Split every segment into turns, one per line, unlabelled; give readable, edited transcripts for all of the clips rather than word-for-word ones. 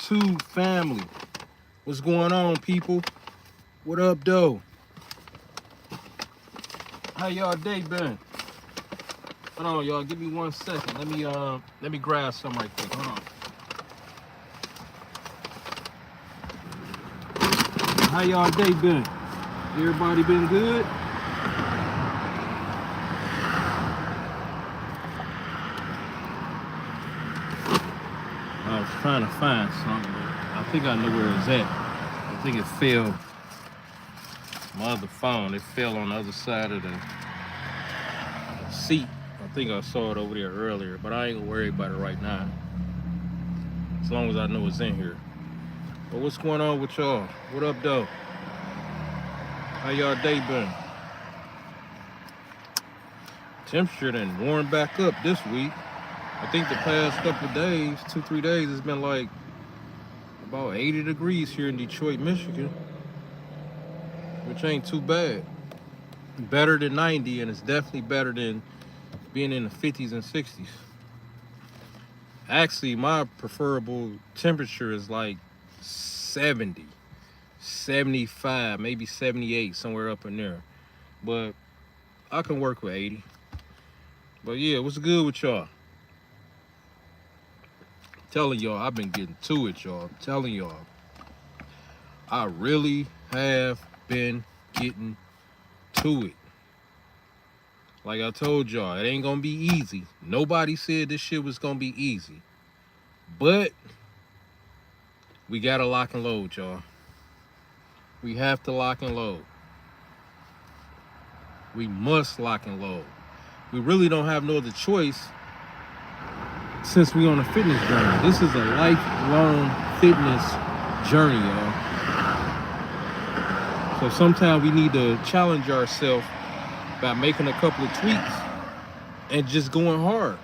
YouTube family. What's going on, people? What up, though? How y'all day been? Hold on, y'all. Give me 1 second. Let me grab some right quick. Hold on. How y'all day been? Everybody been good? I was trying to find something, but I think I know where it's at. I think it fell. My other phone, it fell on the other side of the seat. I think I saw it over there earlier, but I ain't gonna worry about it right now. As long as I know it's in here. But what's going on with y'all? What up, though? How y'all day been? Temperature done warmed back up this week. I think the past couple of days, 2-3 days, it's been like about 80 degrees here in Detroit, Michigan, which ain't too bad. Better than 90, and it's definitely better than being in the 50s and 60s. Actually, my preferable temperature is like 70, 75, maybe 78, somewhere up in there. But I can work with 80. But yeah, what's good with y'all? Telling y'all, I've been getting to it, y'all. I'm telling y'all, I really have been getting to it. Like I told y'all, it ain't gonna be easy. Nobody said this shit was gonna be easy. But we gotta lock and load, y'all. We have to lock and load. We must lock and load. We really don't have no other choice since we on a fitness journey. This is a lifelong fitness journey, y'all. So sometimes we need to challenge ourselves by making a couple of tweaks and just going hard.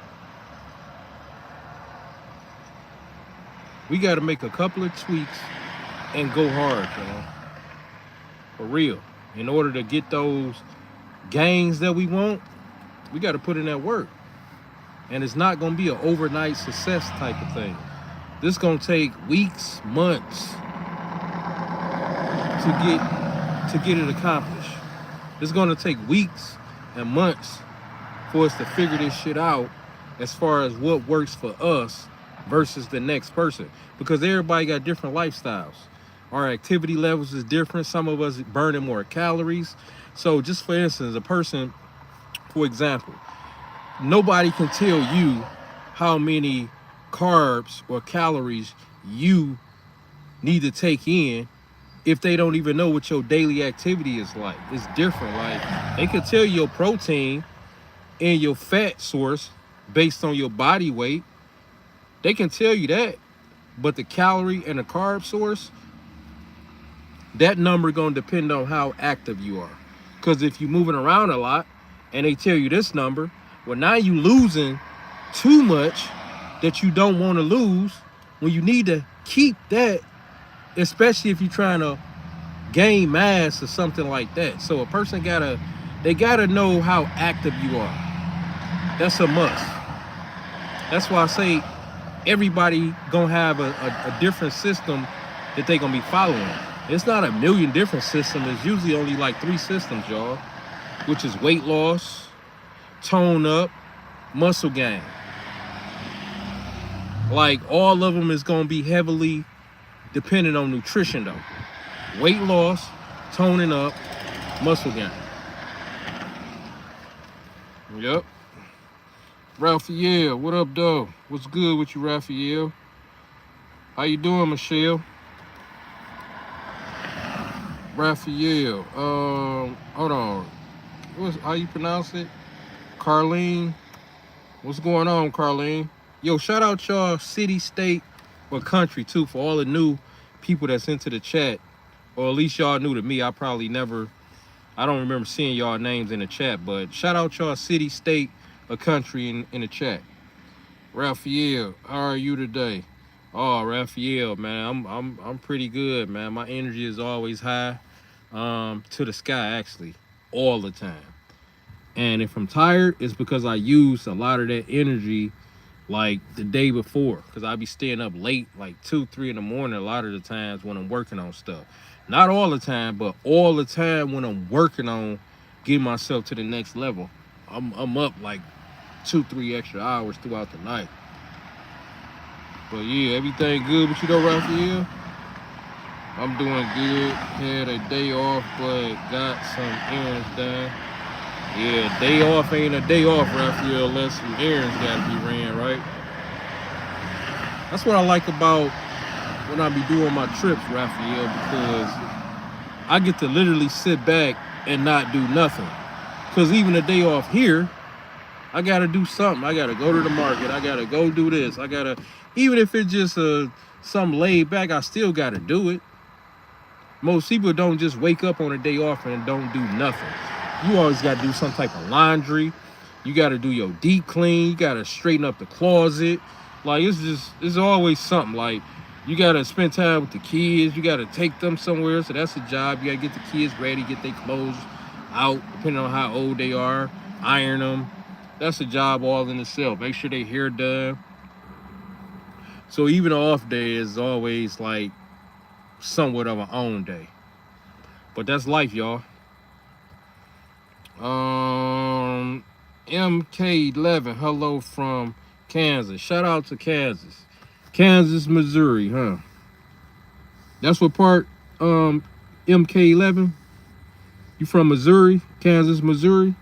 We got to make a couple of tweaks and go hard, y'all. For real. In order to get those gains that we want, we got to put in that work. And it's not going to be an overnight success type of thing. This is going to take weeks, months to get it accomplished. It's going to take weeks and months for us to figure this shit out as far as what works for us versus the next person. Because everybody got different lifestyles. Our activity levels is different. Some of us burning more calories. So just for instance, a person, for example, nobody can tell you how many carbs or calories you need to take in if they don't even know what your daily activity is like. It's different. Like, they can tell you your protein and your fat source based on your body weight. They can tell you that. But the calorie and the carb source, that number gonna depend on how active you are. Because if you're moving around a lot and they tell you this number, well, now you losing too much that you don't want to lose when you need to keep that, especially if you're trying to gain mass or something like that. So a person gotta know how active you are. That's a must. That's why I say everybody gonna have a different system that they gonna be following. It's not a million different systems. It's usually only like 3 systems, y'all, which is weight loss, tone up, muscle gain. Like, all of them is gonna be heavily dependent on nutrition though. Weight loss, toning up, muscle gain. Yep. Raphael, what up, though? What's good with you, Raphael? How you doing, Michelle? Raphael, hold on. How you pronounce it? Carlene? What's going on, Carlene? Yo, shout out y'all city, state, or country, too, for all the new people that's into the chat. Or at least y'all new to me. I don't remember seeing y'all names in the chat, but shout out y'all city, state, or country in the chat. Raphael, how are you today? Oh, Raphael, man, I'm pretty good, man. My energy is always high, to the sky, actually, all the time. And if I'm tired, it's because I use a lot of that energy like the day before, because I be staying up late, like 2, 3 in the morning a lot of the times when I'm working on stuff. Not all the time, but all the time when I'm working on getting myself to the next level. I'm up like 2, 3 extra hours throughout the night. But yeah, everything good with you though, Raphael? I'm doing good. Had a day off, but got some errands done. Yeah, day off ain't a day off, Raphael, unless some errands gotta be ran, right? That's what I like about when I be doing my trips, Raphael, because I get to literally sit back and not do nothing. Because even a day off here, I gotta do something. I gotta go to the market. I gotta go do this. I gotta, even if it's just something laid back, I still gotta do it. Most people don't just wake up on a day off and don't do nothing. You always gotta do some type of laundry. You gotta do your deep clean. You gotta straighten up the closet. Like it's always something. Like you gotta spend time with the kids. You gotta take them somewhere. So that's a job. You gotta get the kids ready, get their clothes out, depending on how old they are, iron them. That's a job all in itself. Make sure they hair done. So even an off day is always like somewhat of an own day. But that's life, y'all. MK11, hello from Kansas. Shout out to Kansas. Kansas, Missouri, huh? That's what part, MK11? You from Missouri? Kansas, Missouri?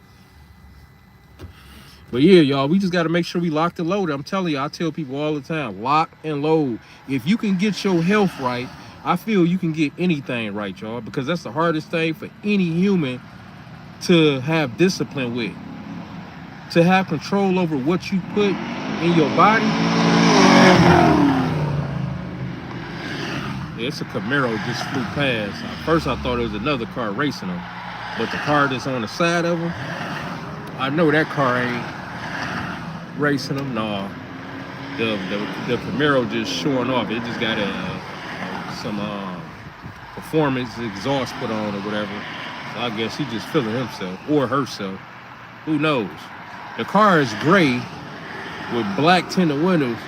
But yeah, y'all, we just got to make sure we locked and loaded. I'm telling you, I tell people all the time, lock and load. If you can get your health right, I feel you can get anything right, y'all, because that's the hardest thing for any human to have discipline with. To have control over what you put in your body. Yeah, it's a Camaro just flew past. At first I thought it was another car racing them, but the car that's on the side of them, I know that car ain't racing them. No, the Camaro just showing off. It just got some performance exhaust put on or whatever. So I guess he just feeling himself or herself. Who knows? The car is gray with black tinted windows.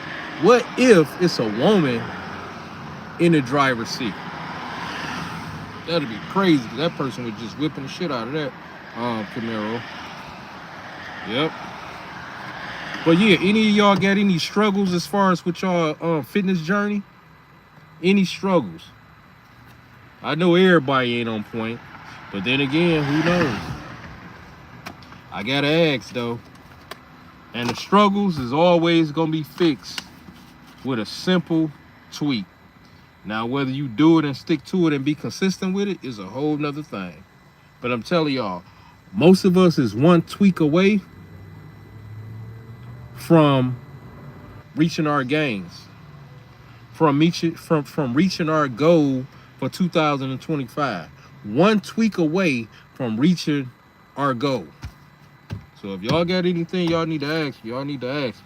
What if it's a woman in the driver's seat? That'd be crazy. That person was just whipping the shit out of that Camaro. Yep. But yeah, any of y'all got any struggles as far as with y'all fitness journey? Any struggles? I know everybody ain't on point, but then again, who knows? I gotta ask though. And the struggles is always gonna be fixed with a simple tweak. Now, whether you do it and stick to it and be consistent with it is a whole nother thing. But I'm telling y'all, most of us is one tweak away from reaching our gains, from reaching our goal for 2025. One tweak away from reaching our goal. So if y'all got anything y'all need to ask, y'all need to ask.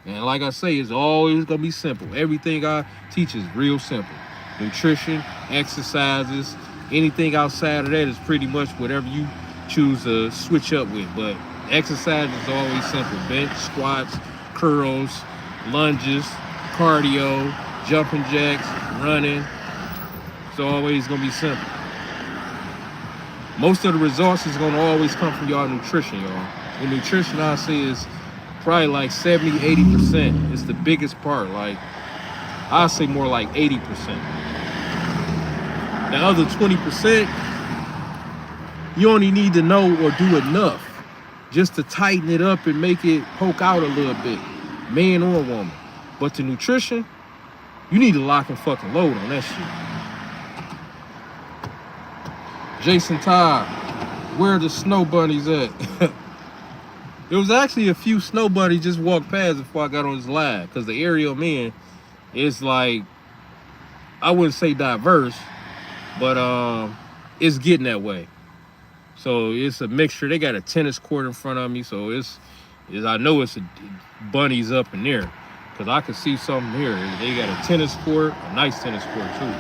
And like I say, it's always gonna be simple. Everything I teach is real simple. Nutrition, exercises, anything outside of that is pretty much whatever you choose to switch up with. But exercise is always simple. Bench, squats, curls, lunges, cardio, jumping jacks, running. It's always gonna be simple. Most of the results is gonna always come from y'all nutrition, y'all. The nutrition I say is probably like 70, 80%. It's the biggest part. Like I say more like 80%. The other 20%, you only need to know or do enough just to tighten it up and make it poke out a little bit, man or woman. But the nutrition, you need to lock and fucking load on that shit. Jason Todd, where are the snow bunnies at? There was actually a few snow bunnies just walked past before I got on this live, because the area I'm in is like, I wouldn't say diverse, but it's getting that way. So it's a mixture. They got a tennis court in front of me, so I know it's bunnies up in there, because I can see something here. They got a tennis court, a nice tennis court too.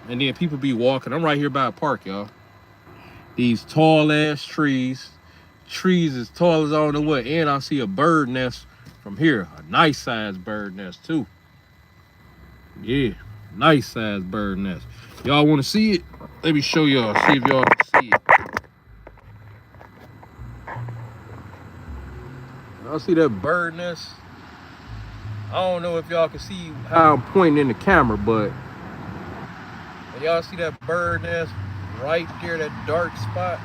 And then people be walking. I'm right here by a park, y'all. These tall ass trees as tall as I don't know what, and I see a bird nest from here. A nice sized bird nest too. Yeah, nice sized bird nest. Y'all want to see it? Let me show y'all. See if y'all can see it. Y'all see that bird nest? I don't know if y'all can see how I'm pointing in the camera, but y'all see that bird nest right there, that dark spot?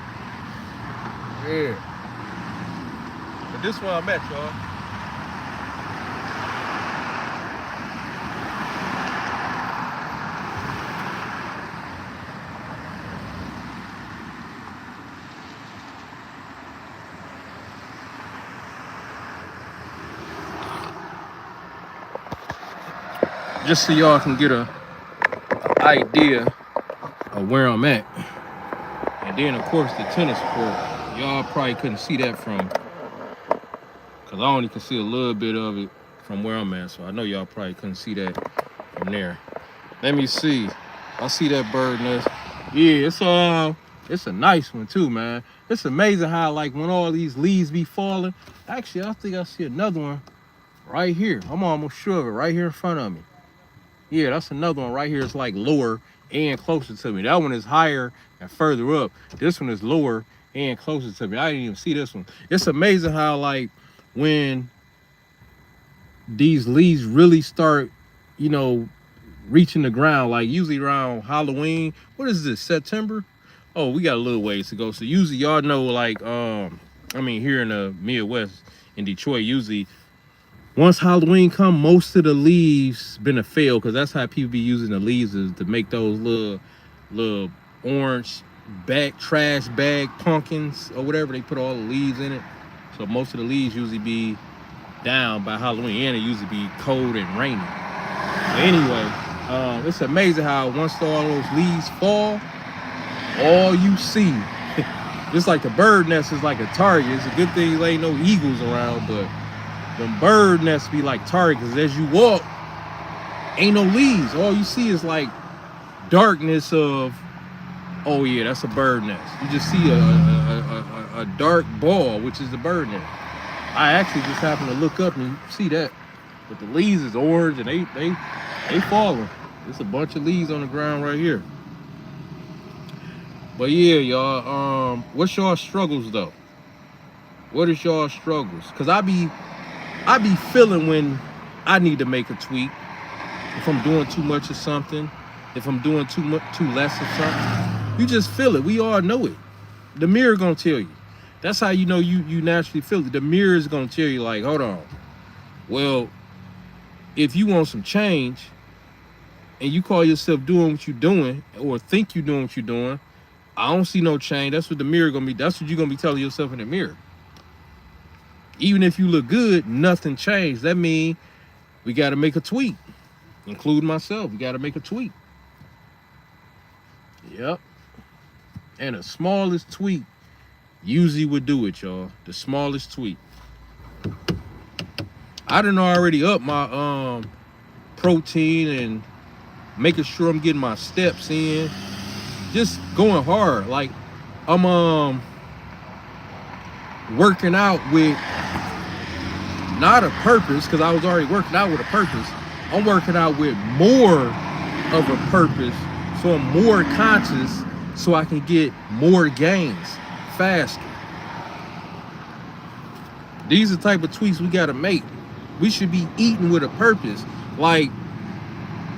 Yeah. But this one I'm at, y'all. Just so y'all can get a idea of where I'm at. And then, of course, the tennis court. Y'all probably couldn't see that from, because I only can see a little bit of it from where I'm at. So I know y'all probably couldn't see that from there. Let me see. I see that bird nest. Yeah, it's a nice one too, man. It's amazing how, like, when all these leaves be falling. Actually, I think I see another one right here. I'm almost sure of it, right here in front of me. Yeah, that's another one right here. It's like lower and closer to me. That one is higher and further up. This one is lower and closer to me. I didn't even see this one. It's amazing how, like, when these leaves really start, you know, reaching the ground, like usually around Halloween. What is this, September? Oh, we got a little ways to go. So usually y'all know, like, I mean, here in the Midwest, in Detroit, usually once Halloween come, most of the leaves been a fail, because that's how people be using the leaves, is to make those little orange trash bag pumpkins or whatever. They put all the leaves in it. So most of the leaves usually be down by Halloween, and it usually be cold and rainy. But anyway, it's amazing how once all those leaves fall, all you see, just like the bird nest is like a target. It's a good thing there ain't no eagles around, but them bird nests be like targets. As you walk, ain't no leaves. All you see is like darkness of, oh yeah, that's a bird nest. You just see a dark ball, which is the bird nest. I actually just happened to look up and you see that. But the leaves is orange and they falling. There's a bunch of leaves on the ground right here. But yeah, y'all, what's y'all struggles though? What is y'all struggles? Cause I be feeling when I need to make a tweak. If I'm doing too much of something, if I'm doing too less of something, you just feel it. We all know it. The mirror gonna tell you. That's how you know you naturally feel it. The mirror is gonna tell you, like, hold on. Well, if you want some change and you call yourself doing what you're doing or think you're doing what you're doing, I don't see no change. That's what the mirror gonna be. That's what you're gonna be telling yourself in the mirror. Even if you look good, nothing changed. That means we got to make a tweak, including myself. We got to make a tweak. Yep. And the smallest tweak usually would do it, y'all. The smallest tweak. I done already up my protein and making sure I'm getting my steps in. Just going hard. Like, I'm working out with not a purpose, because I was already working out with a purpose. I'm working out with more of a purpose, so I'm more conscious, so I can get more gains faster. These are the type of tweaks we gotta make. We should be eating with a purpose. Like,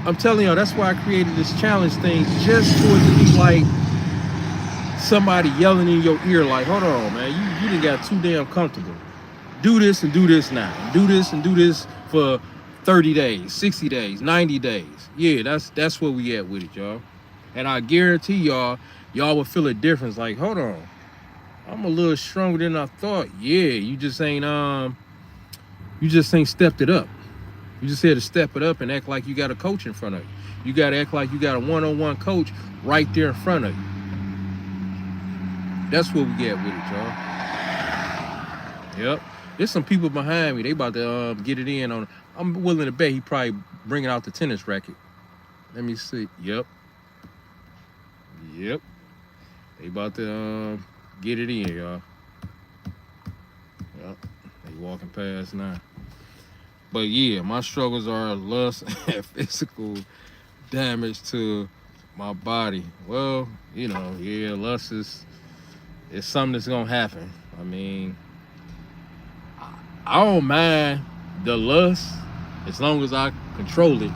I'm telling y'all, that's why I created this challenge thing, just for it to be like somebody yelling in your ear, like, hold on, man, you done got too damn comfortable. Do this and do this now. Do this and do this for 30 days, 60 days, 90 days. Yeah, that's where we at with it, y'all. And I guarantee y'all will feel a difference. Like, hold on, I'm a little stronger than I thought. Yeah, you just ain't stepped it up. You just had to step it up and act like you got a coach in front of you. You got to act like you got a one-on-one coach right there in front of you. That's where we get with it, y'all. Yep. There's some people behind me. They about to get it in on. I'm willing to bet he probably bringing out the tennis racket. Let me see. Yep. They about to get it in, y'all. Yep. They walking past now. But yeah, my struggles are lust and physical damage to my body. Well, you know, yeah, lust is it's something that's gonna happen. I mean, I don't mind the lust as long as I control it,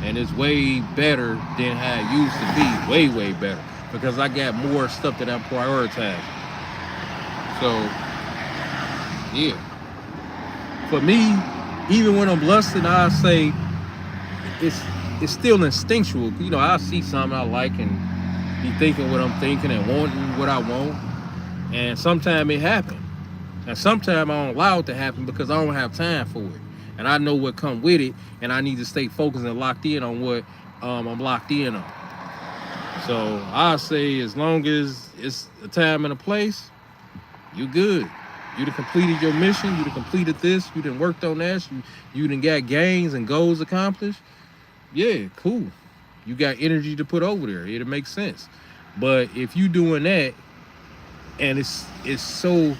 and it's way better than how it used to be. Way, way better because I got more stuff that I'm prioritizing. So, yeah, for me, even when I'm lusting, I say it's it's still instinctual. You know, I see something I like and be thinking what I'm thinking and wanting what I want, and sometimes it happens. And sometimes I don't allow it to happen because I don't have time for it. And I know what come with it, and I need to stay focused and locked in on what I'm locked in on. So I say as long as it's a time and a place, you good. You done completed your mission, you done completed this, you done worked on that, you done got gains and goals accomplished. Yeah, cool. You got energy to put over there. It'll make sense. But if you doing that and it's so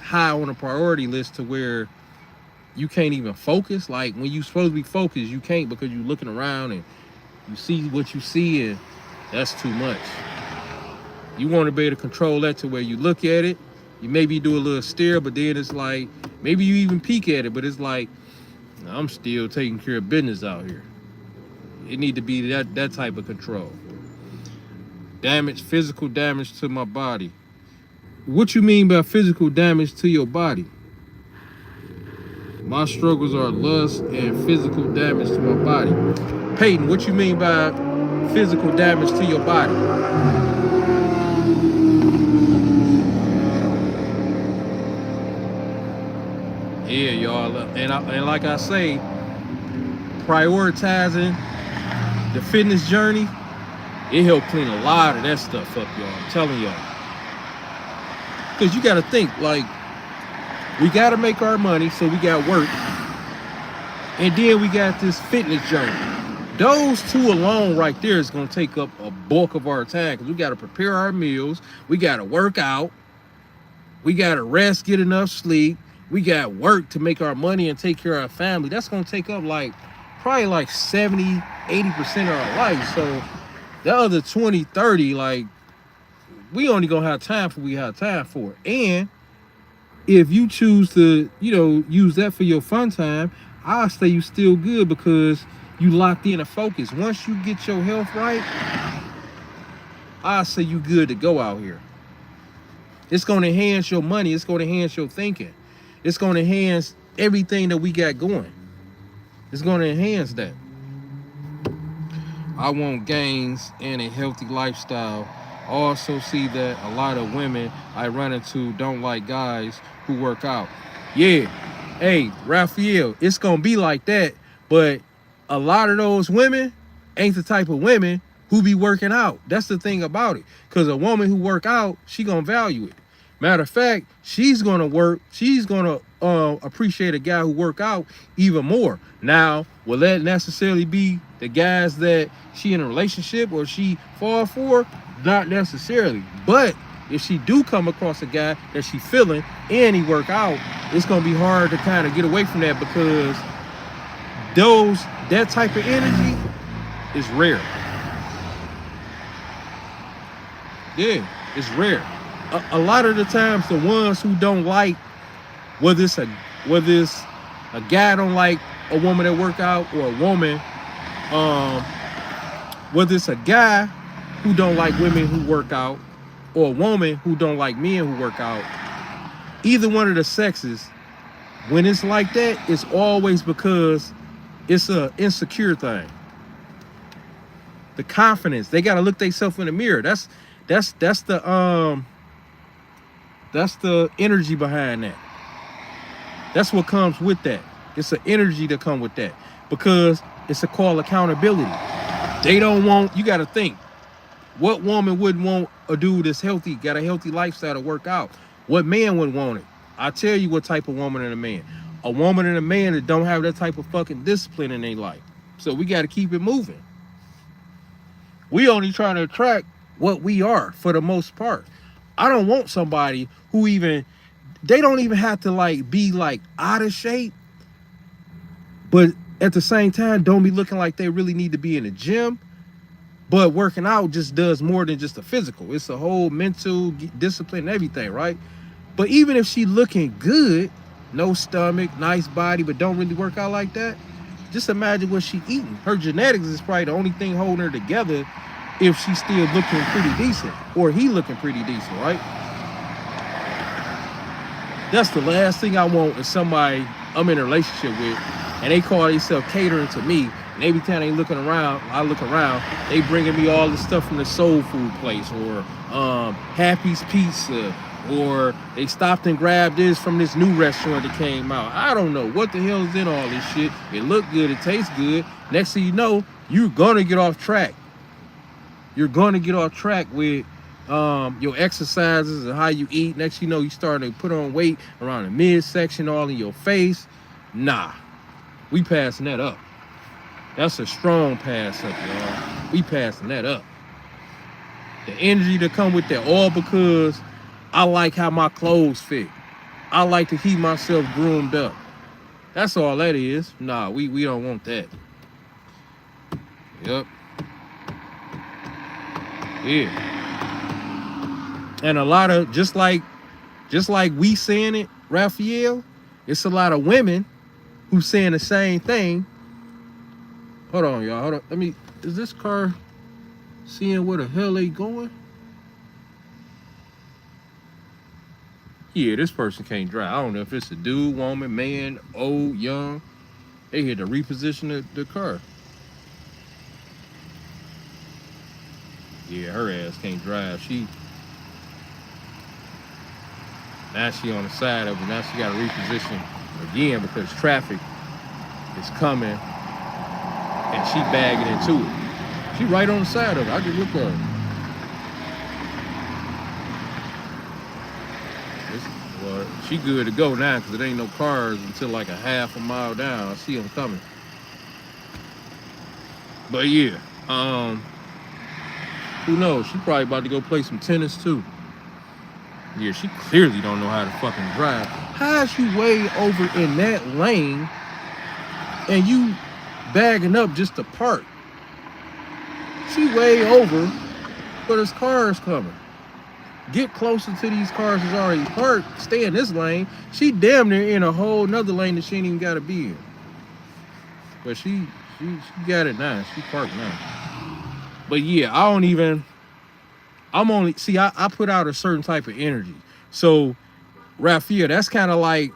high on the priority list to where you can't even focus. Like when you supposed to be focused, you can't because you're looking around and you see what you see, and that's too much. You want to be able to control that to where you look at it, you maybe do a little stare, but then it's like maybe you even peek at it, but it's like I'm still taking care of business out here. It need to be that type of control. Damage, physical damage to my body. What you mean by physical damage to your body? My struggles are lust and physical damage to my body. Peyton, what you mean by physical damage to your body? Yeah, y'all. And like I say, prioritizing the fitness journey, it helped clean a lot of that stuff up, y'all. I'm telling y'all. Because you got to think, like, we got to make our money, so we got work. And then we got this fitness journey. Those two alone right there is going to take up a bulk of our time because we got to prepare our meals. We got to work out. We got to rest, get enough sleep. We got work to make our money and take care of our family. That's going to take up probably like 70, 80% of our life. So the other 20, 30, like, we only going to have time for what we have time for. And if you choose to, use that for your fun time, I'll say you still good because you locked in and focused. Once you get your health right, I'll say you good to go out here. It's going to enhance your money. It's going to enhance your thinking. It's going to enhance everything that we got going. It's going to enhance that. I want gains and a healthy lifestyle. I also see that a lot of women I run into don't like guys who work out. Yeah, hey, Raphael, it's going to be like that, but a lot of those women ain't the type of women who be working out. That's the thing about it. Because a woman who work out, she going to value it. Matter of fact, she's going to appreciate a guy who work out even more. Now, will that necessarily be the guys that she in a relationship or she fall for? Not necessarily. But if she do come across a guy that she feeling and he work out, it's going to be hard to kind of get away from that because that type of energy is rare. Yeah, it's rare. A lot of the times, the ones who don't like, whether it's a guy don't like a woman that work out, or a woman, whether it's a guy who don't like women who work out, or a woman who don't like men who work out, either one of the sexes, when it's like that, it's always because it's a insecure thing. The confidence, they got to look themselves in the mirror. That's the energy behind that. That's what comes with that. It's an energy that comes with that because it's a call accountability. They don't want, you got to think, what woman wouldn't want a dude that's healthy, got a healthy lifestyle to work out? What man would want it? I tell you what type of woman and a man. A woman and a man that don't have that type of fucking discipline in their life. So we got to keep it moving. We only trying to attract what we are for the most part. I don't want somebody who they don't even have to be out of shape, But at the same time, don't be looking like they really need to be in the gym. But working out just does more than just a physical. It's a whole mental discipline and everything, right? But even if she looking good, no stomach, nice body, but don't really work out like that, just imagine what she eating. Her genetics is probably the only thing holding her together if she's still looking pretty decent, or he looking pretty decent, right? That's the last thing I want is somebody I'm in a relationship with and they call themselves catering to me. And every time they looking around, I look around, they bringing me all the stuff from the soul food place or Happy's Pizza, or they stopped and grabbed this from this new restaurant that came out. I don't know what the hell is in all this shit. It look good, it tastes good. Next thing you know, you're gonna get off track. You're gonna get off track with your exercises and how you eat. Next you know, you starting to put on weight around the midsection, all in your face. Nah, we passing that up. That's a strong pass up, y'all. We passing that up. The energy to come with that, all because I like how my clothes fit. I like to keep myself groomed up. That's all that is. Nah, we don't want that. Yep. Yeah. And a lot of, just like we saying it, Raphael, it's a lot of women who saying the same thing. Hold on, y'all. Hold on. Let me, is this car seeing where the hell they going? Yeah, this person can't drive. I don't know if it's a dude, woman, man, old, young. They had to reposition the car. Yeah, her ass can't drive. Now she on the side of it. Now she got to reposition again because traffic is coming and she bagging into it. She right on the side of it. I can look at her. Well, she good to go now because there ain't no cars until like a half a mile down. I see them coming. But yeah, who knows? She probably about to go play some tennis too. Yeah, she clearly don't know how to fucking drive. How is she way over in that lane and you bagging up just to park? She way over, but there's cars coming. Get closer to these cars that's already parked. Stay in this lane. She damn near in a whole nother lane that she ain't even got to be in. But she got it now. She parked now. But yeah, I put out a certain type of energy. So, Raphael, that's kind of like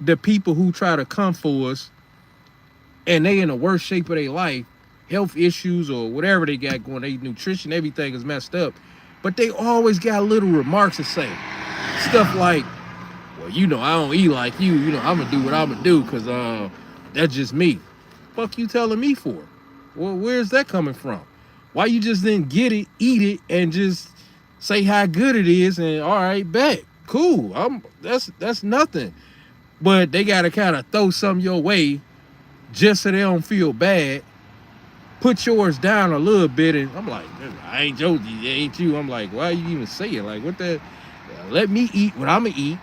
the people who try to come for us and they in the worst shape of their life, health issues or whatever they got going, their nutrition, everything is messed up. But they always got little remarks to say. Stuff like, well, you know, I don't eat like you. You know, I'm going to do what I'm going to do because that's just me. Fuck you telling me for? Well, where's that coming from? Why you just didn't get it, eat it, and just say how good it is and all right, bet. Cool. That's nothing. But they got to kind of throw something your way just so they don't feel bad. Put yours down a little bit, and I'm like, I ain't joking, ain't you? I'm like, why you even say it? Like, what the? Let me eat what I'ma eat.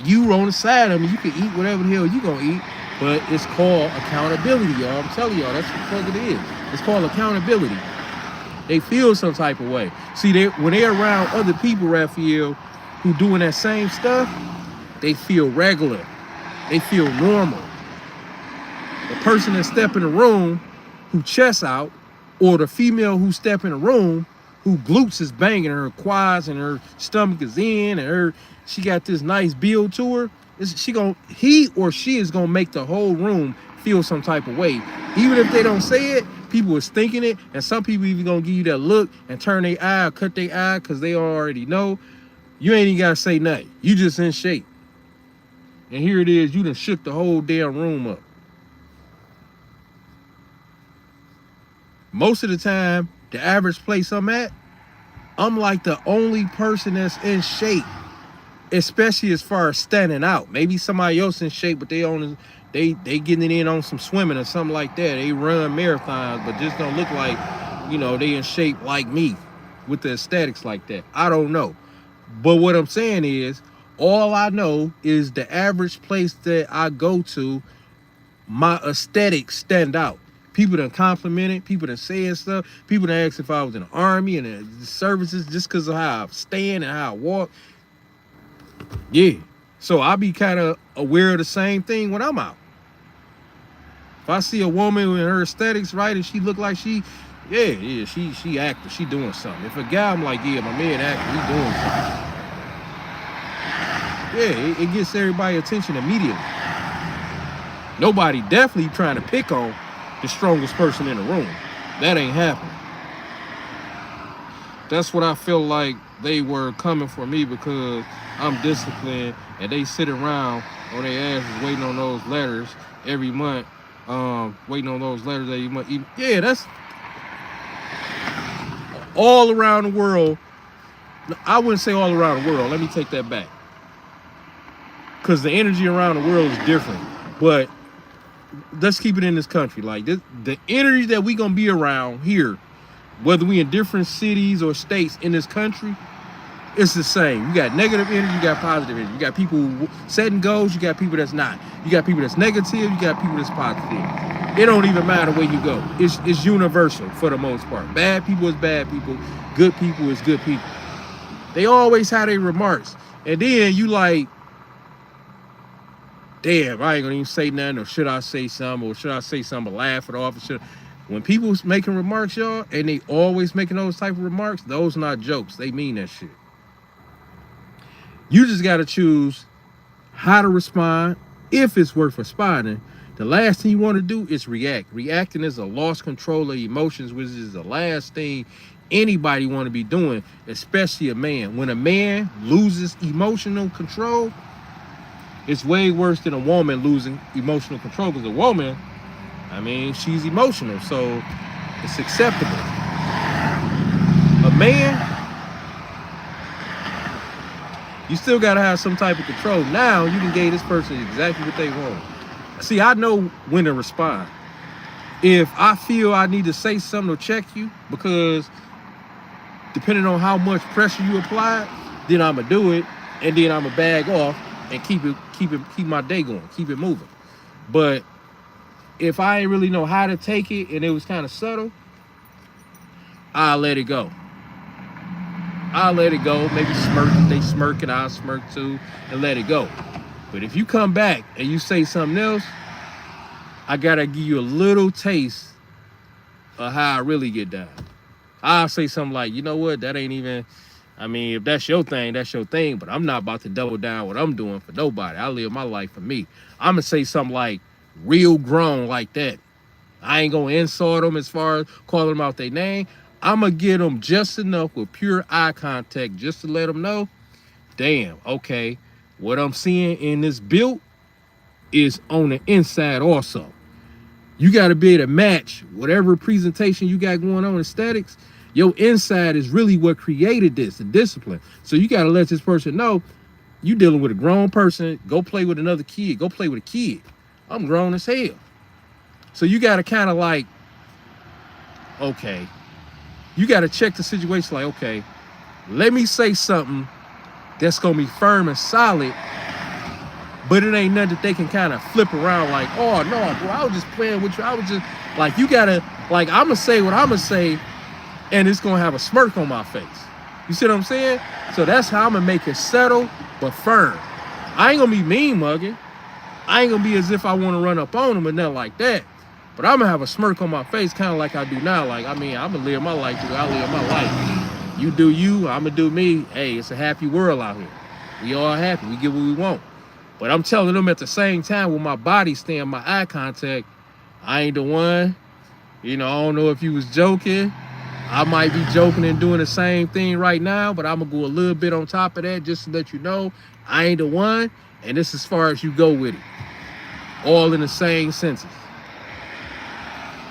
You on the side of me, you can eat whatever the hell you gonna eat, but it's called accountability, y'all. I'm telling y'all, that's what the fuck it is. It's called accountability. They feel some type of way. See, when they're around other people, Raphael, who doing that same stuff, they feel regular. They feel normal. The person that step in the room who chest out, or the female who step in the room who glutes is banging, her quads and her stomach is in, and she got this nice build to her, he or she is gonna make the whole room feel some type of way. Even if they don't say it, people is thinking it, and some people even gonna give you that look and turn their eye or cut their eye because they already know. You ain't even gotta say nothing. You just in shape. And here it is, you done shook the whole damn room up. Most of the time, the average place I'm at, I'm like the only person that's in shape, especially as far as standing out. Maybe somebody else in shape, but they getting it in on some swimming or something like that. They run marathons, but just don't look like, you know, they in shape like me with the aesthetics like that. I don't know. But what I'm saying is, all I know is the average place that I go to, my aesthetics stand out. People done complimented, people done said stuff, people done asked if I was in the army and the services just because of how I stand and how I walk. Yeah. So I be kind of aware of the same thing when I'm out. If I see a woman with her aesthetics right and she look like she acting, she doing something. If a guy, I'm like, yeah, my man acting, he doing something. Yeah, it gets everybody's attention immediately. Nobody definitely trying to pick on the strongest person in the room. That ain't happening. That's what I feel like they were coming for me, because I'm disciplined and they sit around on their asses waiting on those letters every month. Waiting on those letters every month. Yeah, that's all around the world. I wouldn't say all around the world. Let me take that back, because the energy around the world is different. But let's keep it in this country. Like this, the energy that we gonna be around here, whether we in different cities or states in this country, it's the same. You got negative energy, you got positive energy. You got people setting goals, you got people that's not. You got people that's negative, you got people that's positive. It don't even matter where you go. It's universal for the most part. Bad people is bad people. Good people is good people. They always have their remarks. And then you like, damn, I ain't gonna even say nothing, or should I say something, or should I say something but laugh it off? When people's making remarks, y'all, and they always making those type of remarks, those not jokes. They mean that shit. You just gotta choose how to respond. If it's worth responding, the last thing you want to do is react. Reacting is a lost control of emotions, which is the last thing anybody want to be doing, especially a man. When a man loses emotional control, it's way worse than a woman losing emotional control, because a woman, I mean, she's emotional, so it's acceptable. A man, you still gotta have some type of control. Now you can give this person exactly what they want. See, I know when to respond. If I feel I need to say something to check you, because depending on how much pressure you apply, then I'ma do it, and then I'ma bag off and keep my day going, keep it moving. But if I ain't really know how to take it and it was kind of subtle, I'll let it go. I'll let it go. Maybe smirk. If they smirk, and I'll smirk too, and let it go. But if you come back and you say something else, I gotta give you a little taste of how I really get down. I'll say something like, you know what, that ain't even, I mean, if that's your thing, that's your thing, but I'm not about to double down what I'm doing for nobody. I live my life for me. I'm gonna say something like real grown like that. I ain't gonna insult them as far as calling them out their name. I'm gonna get them just enough with pure eye contact just to let them know, damn, okay, what I'm seeing in this build is on the inside also. You got to be able to match whatever presentation you got going on, aesthetics. Your inside is really what created this, the discipline. So you got to let this person know you dealing with a grown person. Go play with another kid. Go play with a kid. I'm grown as hell. So you got to kind of like, okay, you got to check the situation like, okay, let me say something that's going to be firm and solid, but it ain't nothing that they can kind of flip around like, oh, no, bro, I was just playing with you. I was just, like, you got to, like, I'm going to say what I'm going to say, and it's going to have a smirk on my face. You see what I'm saying? So that's how I'm going to make it settle but firm. I ain't going to be mean mugging. I ain't going to be as if I want to run up on them or nothing like that. But I'm going to have a smirk on my face, kind of like I do now. Like, I mean, I'm going to live my life the way I live my life. You do you, I'm going to do me. Hey, it's a happy world out here. We all happy. We get what we want. But I'm telling them at the same time, with my body staying, my eye contact, I ain't the one. You know, I don't know if you was joking. I might be joking and doing the same thing right now, but I'm going to go a little bit on top of that just to let you know I ain't the one. And this is as far as you go with it. All in the same senses.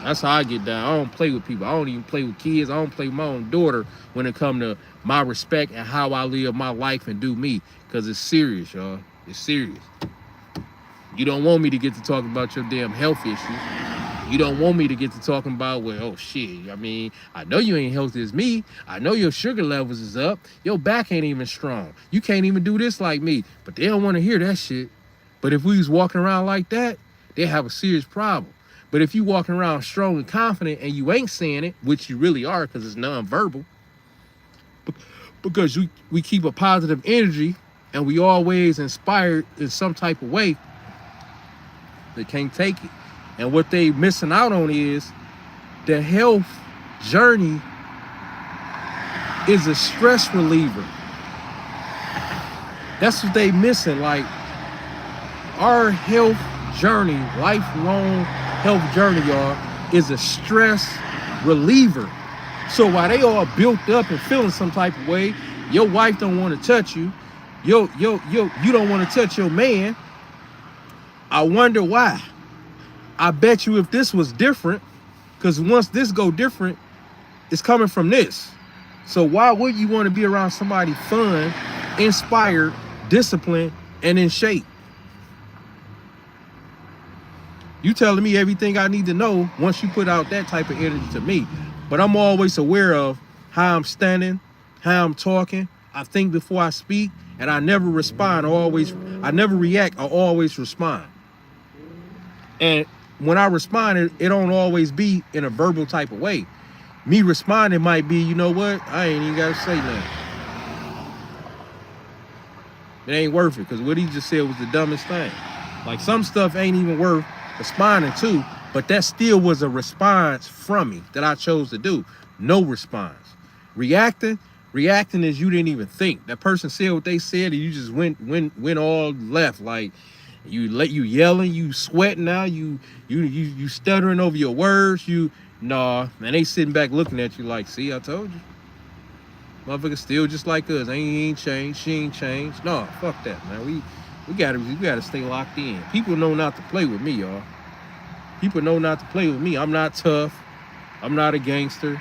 That's how I get down. I don't play with people. I don't even play with kids. I don't play with my own daughter when it comes to my respect and how I live my life and do me. Because it's serious, y'all. It's serious. You don't want me to get to talking about your damn health issues. You don't want me to get to talking about, well, oh shit, I mean, I know you ain't healthy as me. I know your sugar levels is up. Your back ain't even strong. You can't even do this like me. But they don't want to hear that shit. But if we was walking around like that, they have a serious problem. But if you walking around strong and confident and you ain't saying it, which you really are because it's non-verbal, because we keep a positive energy and we always inspired in some type of way, they can't take it. And what they missing out on is the health journey is a stress reliever. That's what they missing. Like, our health journey, lifelong health journey, y'all, is a stress reliever. So while they all built up and feeling some type of way, your wife don't want to touch you, you don't want to touch your man. I wonder why. I bet you if this was different, because once this go different, it's coming from this. So why would you want to be around somebody fun, inspired, disciplined, and in shape? You telling me everything I need to know once you put out that type of energy to me. But I'm always aware of how I'm standing, how I'm talking. I think before I speak, and I never respond. I never react. I always respond. And when I respond, it don't always be in a verbal type of way. Me responding might be, you know what? I ain't even got to say nothing. It ain't worth it, because what he just said was the dumbest thing. Like, some stuff ain't even worth responding to, but that still was a response from me that I chose to do. No response. Reacting is you didn't even think. That person said what they said, and you just went all left. Like, you yelling, you sweating now, you stuttering over your words, and they sitting back looking at you like, see, I told you. Motherfucker still just like us. He ain't changed, she ain't changed. No, fuck that, man. We gotta stay locked in. People know not to play with me, y'all. People know not to play with me. I'm not tough. I'm not a gangster.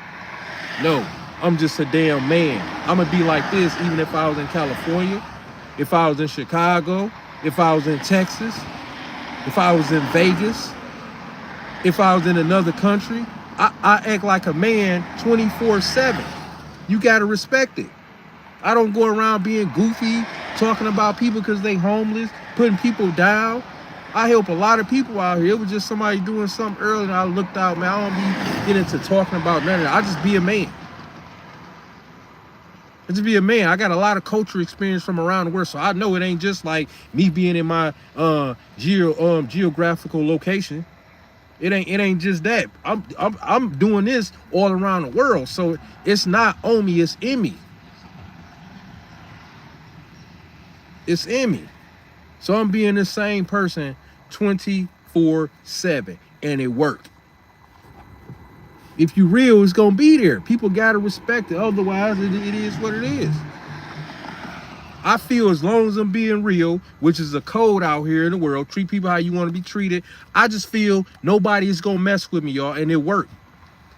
No, I'm just a damn man. I'm gonna be like this even if I was in California, if I was in Chicago, if I was in Texas, if I was in Vegas, if I was in another country. I act like a man 24/7. You gotta respect it. I don't go around being goofy, talking about people because they homeless, putting people down. I help a lot of people out here. It was just somebody doing something early and I looked out, man. I don't be getting into talking about none of that. I just be a man. I just be a man. I got a lot of culture experience from around the world, so I know it ain't just like me being in my geographical location. It ain't just that. I'm doing this all around the world, so it's not on me, it's in me. It's in me. So I'm being the same person 24/7, and it worked. If you real, it's gonna be there. People gotta respect it. Otherwise, it is what it is. I feel as long as I'm being real, which is a code out here in the world, treat people how you want to be treated. I just feel nobody is gonna mess with me, y'all, and it worked.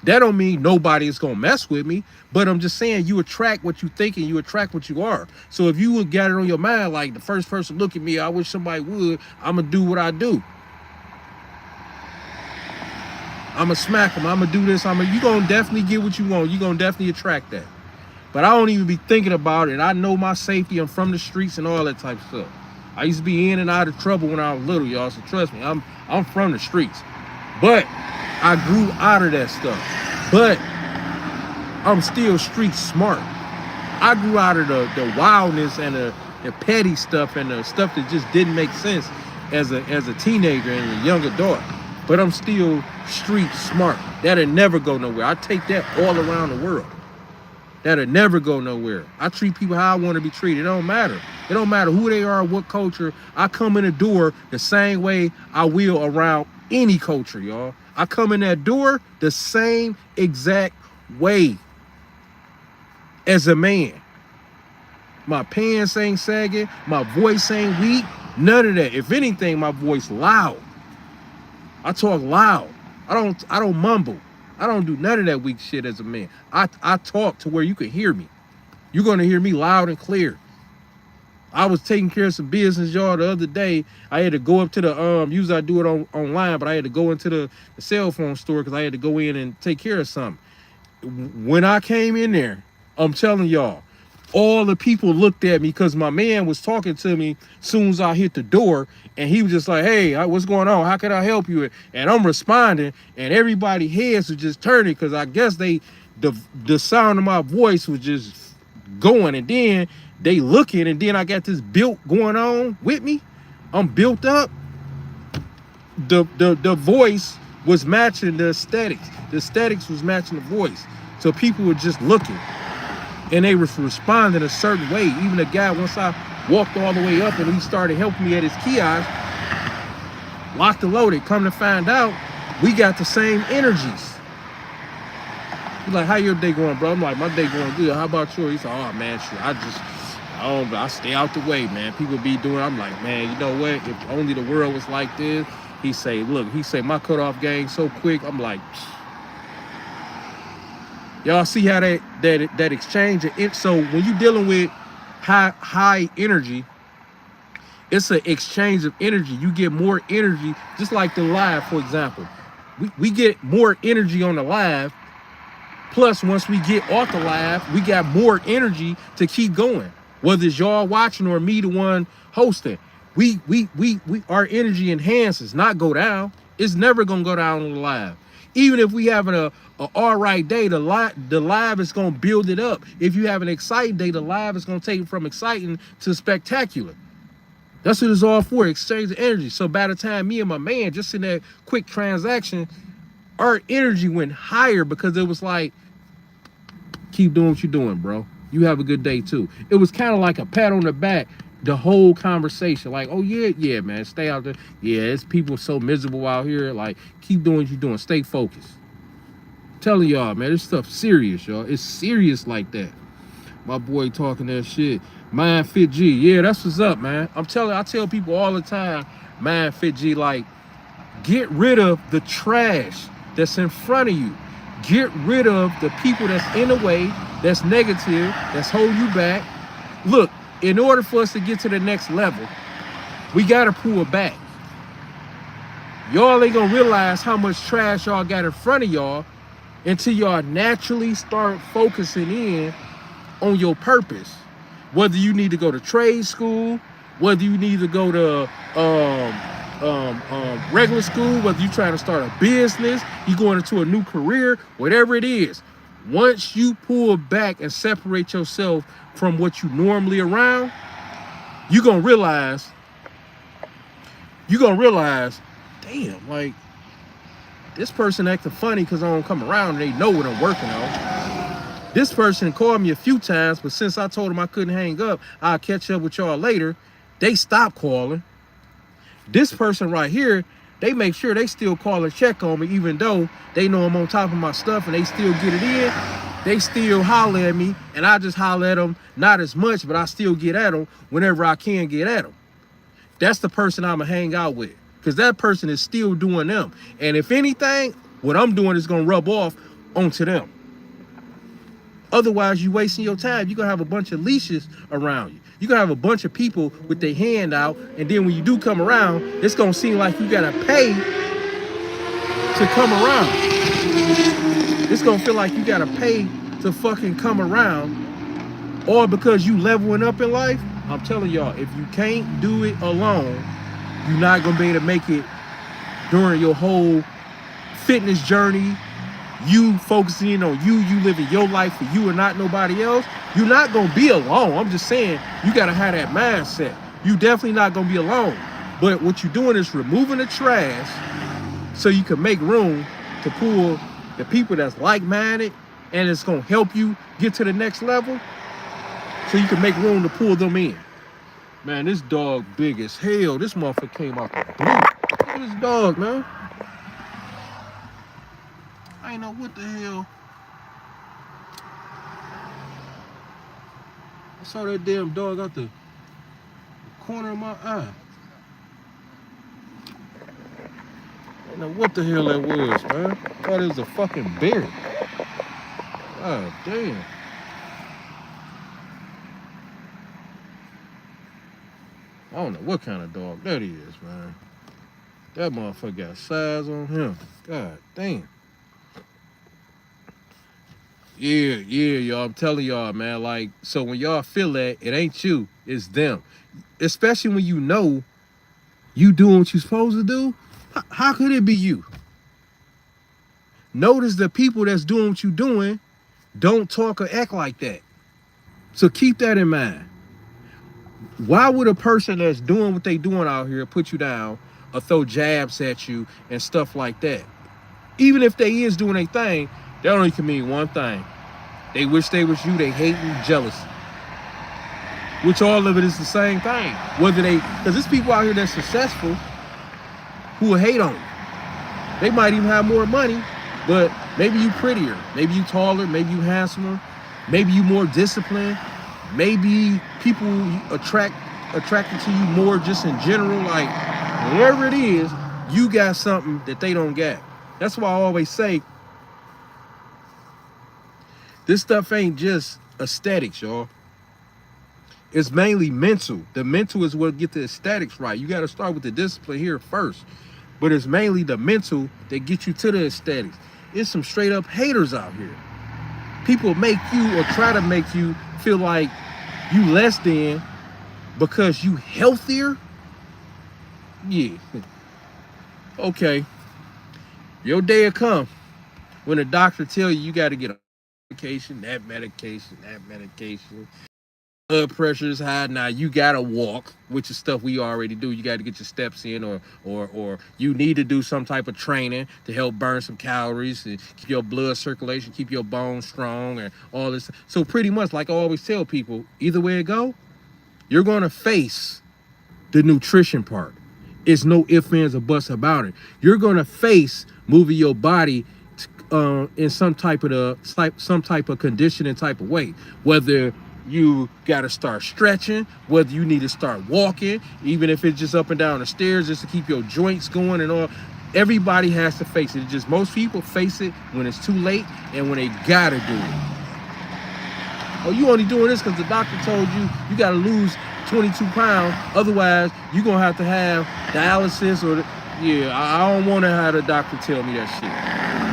That don't mean nobody is gonna mess with me, but I'm just saying you attract what you think and you attract what you are. So if you would get it on your mind, like the first person look at me, I wish somebody would, I'm gonna do what I do. I'm gonna smack them, I'm gonna do this, you gonna definitely get what you want. You gonna definitely attract that. But I don't even be thinking about it. I know my safety, I'm from the streets and all that type of stuff. I used to be in and out of trouble when I was little, y'all, so trust me, I'm from the streets. But I grew out of that stuff. But I'm still street smart. I grew out of the wildness and the petty stuff and the stuff that just didn't make sense as a teenager and a young adult. But I'm still street smart. That'll never go nowhere. I take that all around the world. That'll never go nowhere. I treat people how I want to be treated. It don't matter. It don't matter who they are, what culture. I come in the door the same way I will around any culture, y'all. I come in that door the same exact way as a man. My pants ain't sagging. My voice ain't weak. None of that. If anything, my voice loud. I talk loud. I don't mumble. I don't do none of that weak shit as a man. I talk to where you can hear me. You're going to hear me loud and clear. I was taking care of some business, y'all, the other day. I had to go up to the, usually I do it online, but I had to go into the cell phone store because I had to go in and take care of something. When I came in there, I'm telling y'all, All the people looked at me because my man was talking to me soon as I hit the door, and he was just like, hey, what's going on? How can I help you? And I'm responding, and everybody heads was just turning because I guess the sound of my voice was just going, and then they looking, and then I got this built going on with me. I'm built up. The voice was matching the aesthetics. The aesthetics was matching the voice. So people were just looking, and they was responding a certain way. Even the guy, once I walked all the way up and he started helping me at his kiosk, locked and loaded. Come to find out, we got the same energies. He's like, how your day going, bro? I'm like, my day going good. How about yours? He's like, oh man, shit, I stay out the way, man. People be doing. I'm like, man, you know what? If only the world was like this. He say, look, my cutoff game so quick. I'm like, y'all see how that exchange? So when you dealing with high energy, it's an exchange of energy. You get more energy, just like the live, for example. We get more energy on the live. Plus, once we get off the live, we got more energy to keep going. Whether it's y'all watching or me, the one hosting, we our energy enhances, not go down. It's never gonna go down on the live. Even if we having a all right day, the live is gonna build it up. If you have an exciting day, the live is gonna take it from exciting to spectacular. That's what it's all for, exchange of energy. So by the time me and my man just in that quick transaction, our energy went higher because it was like, keep doing what you're doing, bro. You have a good day too. It was kind of like a pat on the back, the whole conversation. Like, oh yeah, man, stay out there. Yeah, it's people so miserable out here. Like, keep doing what you're doing. Stay focused. I'm telling y'all, man, this stuff serious, y'all. It's serious like that. My boy talking that shit. Mind Fit G. Yeah, that's what's up, man. I tell people all the time, Mind Fit G, like, get rid of the trash that's in front of you. Get rid of the people that's in the way, that's negative, that's holding you back. Look, in order for us to get to the next level, we gotta pull back. Y'all ain't gonna realize how much trash y'all got in front of y'all until y'all naturally start focusing in on your purpose. Whether you need to go to trade school, whether you need to go to regular school, whether you trying to start a business, you going into a new career, whatever it is, once you pull back and separate yourself from what you normally around, you're gonna realize, damn, like, this person acting funny because I don't come around and they know what I'm working on. This person called me a few times, but since I told them I couldn't hang up, I'll catch up with y'all later, they stopped calling. This person right here, they make sure they still call and check on me, even though they know I'm on top of my stuff and they still get it in. They still holler at me, and I just holler at them, not as much, but I still get at them whenever I can get at them. That's the person I'm gonna hang out with, because that person is still doing them. And if anything, what I'm doing is gonna rub off onto them. Otherwise, you wasting your time. You're gonna have a bunch of leashes around you. You're gonna have a bunch of people with their hand out, and then when you do come around, it's gonna seem like you gotta pay to come around. It's gonna feel like you gotta pay to fucking come around, or because you leveling up in life. I'm telling y'all, if you can't do it alone, you're not gonna be able to make it during your whole fitness journey. You focusing on you living your life for you and not nobody else. You're not gonna be alone. I'm just saying, you gotta have that mindset. You definitely not gonna be alone. But what you're doing is removing the trash so you can make room to pull the people that's like-minded, and it's gonna help you get to the next level, so you can make room to pull them in. Man, this dog big as hell. This motherfucker came out the blue. Look at this dog, man. I ain't know what the hell. I saw that damn dog out the corner of my eye. I don't know what the hell that was, man. I thought it was a fucking bear. God damn. I don't know what kind of dog that is, man. That motherfucker got size on him. God damn. Yeah, y'all. I'm telling y'all, man. Like, so when y'all feel that, it ain't you, it's them. Especially when you know you doing what you supposed to do. How could it be you? Notice the people that's doing what you doing don't talk or act like that. So keep that in mind. Why would a person that's doing what they doing out here put you down or throw jabs at you and stuff like that? Even if they is doing a thing, that only can mean one thing. They wish they was you, they hate and jealous. Which all of it is the same thing. Whether they, because there's people out here that's successful who will hate on you. They might even have more money, but maybe you prettier, maybe you taller, maybe you handsomer, maybe you more disciplined, maybe people attracted to you more just in general. Like, whatever it is, you got something that they don't get. That's why I always say, this stuff ain't just aesthetics, y'all. It's mainly mental. The mental is what get the aesthetics right. You got to start with the discipline here first. But it's mainly the mental that get you to the aesthetics. It's some straight up haters out here. People make you or try to make you feel like you less than because you healthier. Yeah. Okay. Your day will come when the doctor tell you got to get a medication, that medication, that medication. Blood pressure is high. Now you gotta walk, which is stuff we already do. You got to get your steps in, or you need to do some type of training to help burn some calories and keep your blood circulation, keep your bones strong, and all this. So pretty much, like I always tell people, either way it go, you're gonna face the nutrition part. It's no ifs, ands, or buts about it. You're gonna face moving your body in some type of conditioning type of way, whether you got to start stretching, whether you need to start walking, even if it's just up and down the stairs just to keep your joints going and all. Everybody has to face it. It's just most people face it when it's too late and when they gotta do it. Oh, you only doing this because the doctor told you you got to lose 22 pounds, otherwise you're gonna have to have dialysis or yeah, I don't want to have the doctor tell me that shit.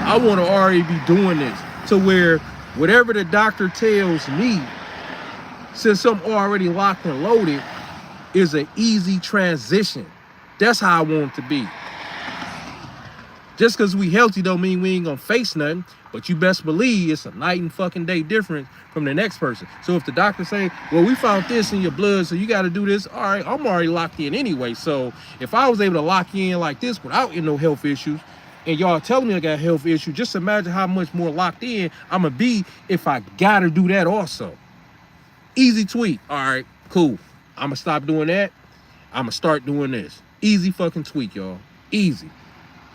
I want to already be doing this to where whatever the doctor tells me, since I'm already locked and loaded, is an easy transition. That's how I want it to be. Just because we healthy don't mean we ain't gonna face nothing, but you best believe it's a night and fucking day difference from the next person. So if the doctor say, well, we found this in your blood, so you got to do this, all right, I'm already locked in anyway. So if I was able to lock you in like this without no health issues, and y'all telling me I got health issues, just imagine how much more locked in I'm gonna be if I gotta do that also. Easy tweak. All right, cool. I'm gonna stop doing that. I'm gonna start doing this. Easy fucking tweak, y'all. Easy.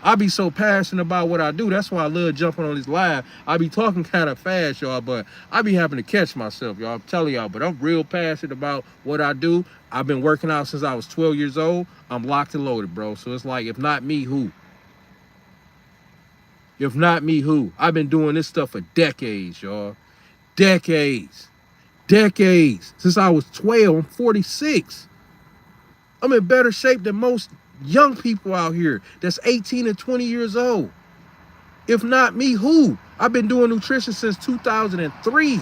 I be so passionate about what I do. That's why I love jumping on this live. I be talking kind of fast, y'all, but I be having to catch myself, y'all. I'm telling y'all, but I'm real passionate about what I do. I've been working out since I was 12 years old. I'm locked and loaded, bro. So it's like, if not me, who? If not me, who? I've been doing this stuff for decades, y'all. Decades. Decades. Since I was 12, I'm 46. I'm in better shape than most young people out here that's 18 and 20 years old. If not me, who? I've been doing nutrition since 2003.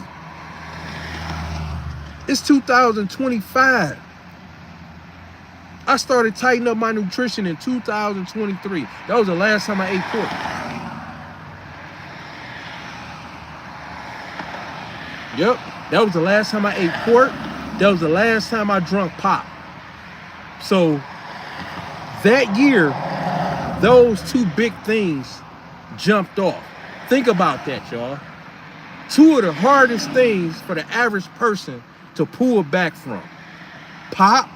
It's 2025. I started tightening up my nutrition in 2023. That was the last time I ate pork. Yep, that was the last time I ate pork. That was the last time I drunk pop. So that year, those two big things jumped off. Think about that, y'all. Two of the hardest things for the average person to pull back from. Pop,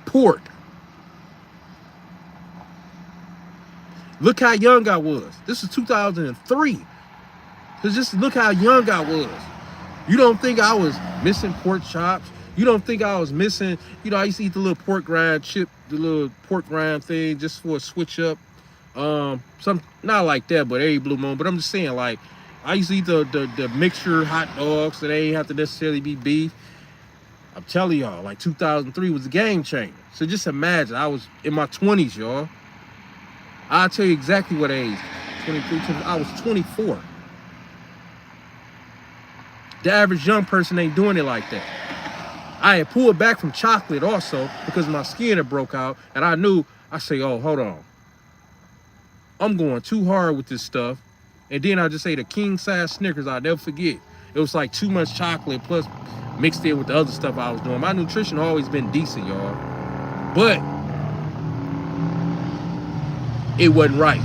pork. Look how young I was. This is 2003. So just look how young I was. You don't think I was missing pork chops? You don't think I was missing, I used to eat the little pork rind chip, the little pork rind thing just for a switch up. Some, not like that, but every blue moon. But I'm just saying, like, I used to eat the mixture hot dogs, so they ain't have to necessarily be beef. I'm telling y'all, like 2003 was a game changer. So just imagine, I was in my 20s, y'all. I'll tell you exactly what age. 23, I was 24. The average young person ain't doing it like that. I had pulled back from chocolate also because my skin had broke out, and I knew, I say, oh, hold on. I'm going too hard with this stuff. And then I just ate a king size Snickers. I'll never forget. It was like too much chocolate plus mixed in with the other stuff I was doing. My nutrition always been decent, y'all. But it wasn't right.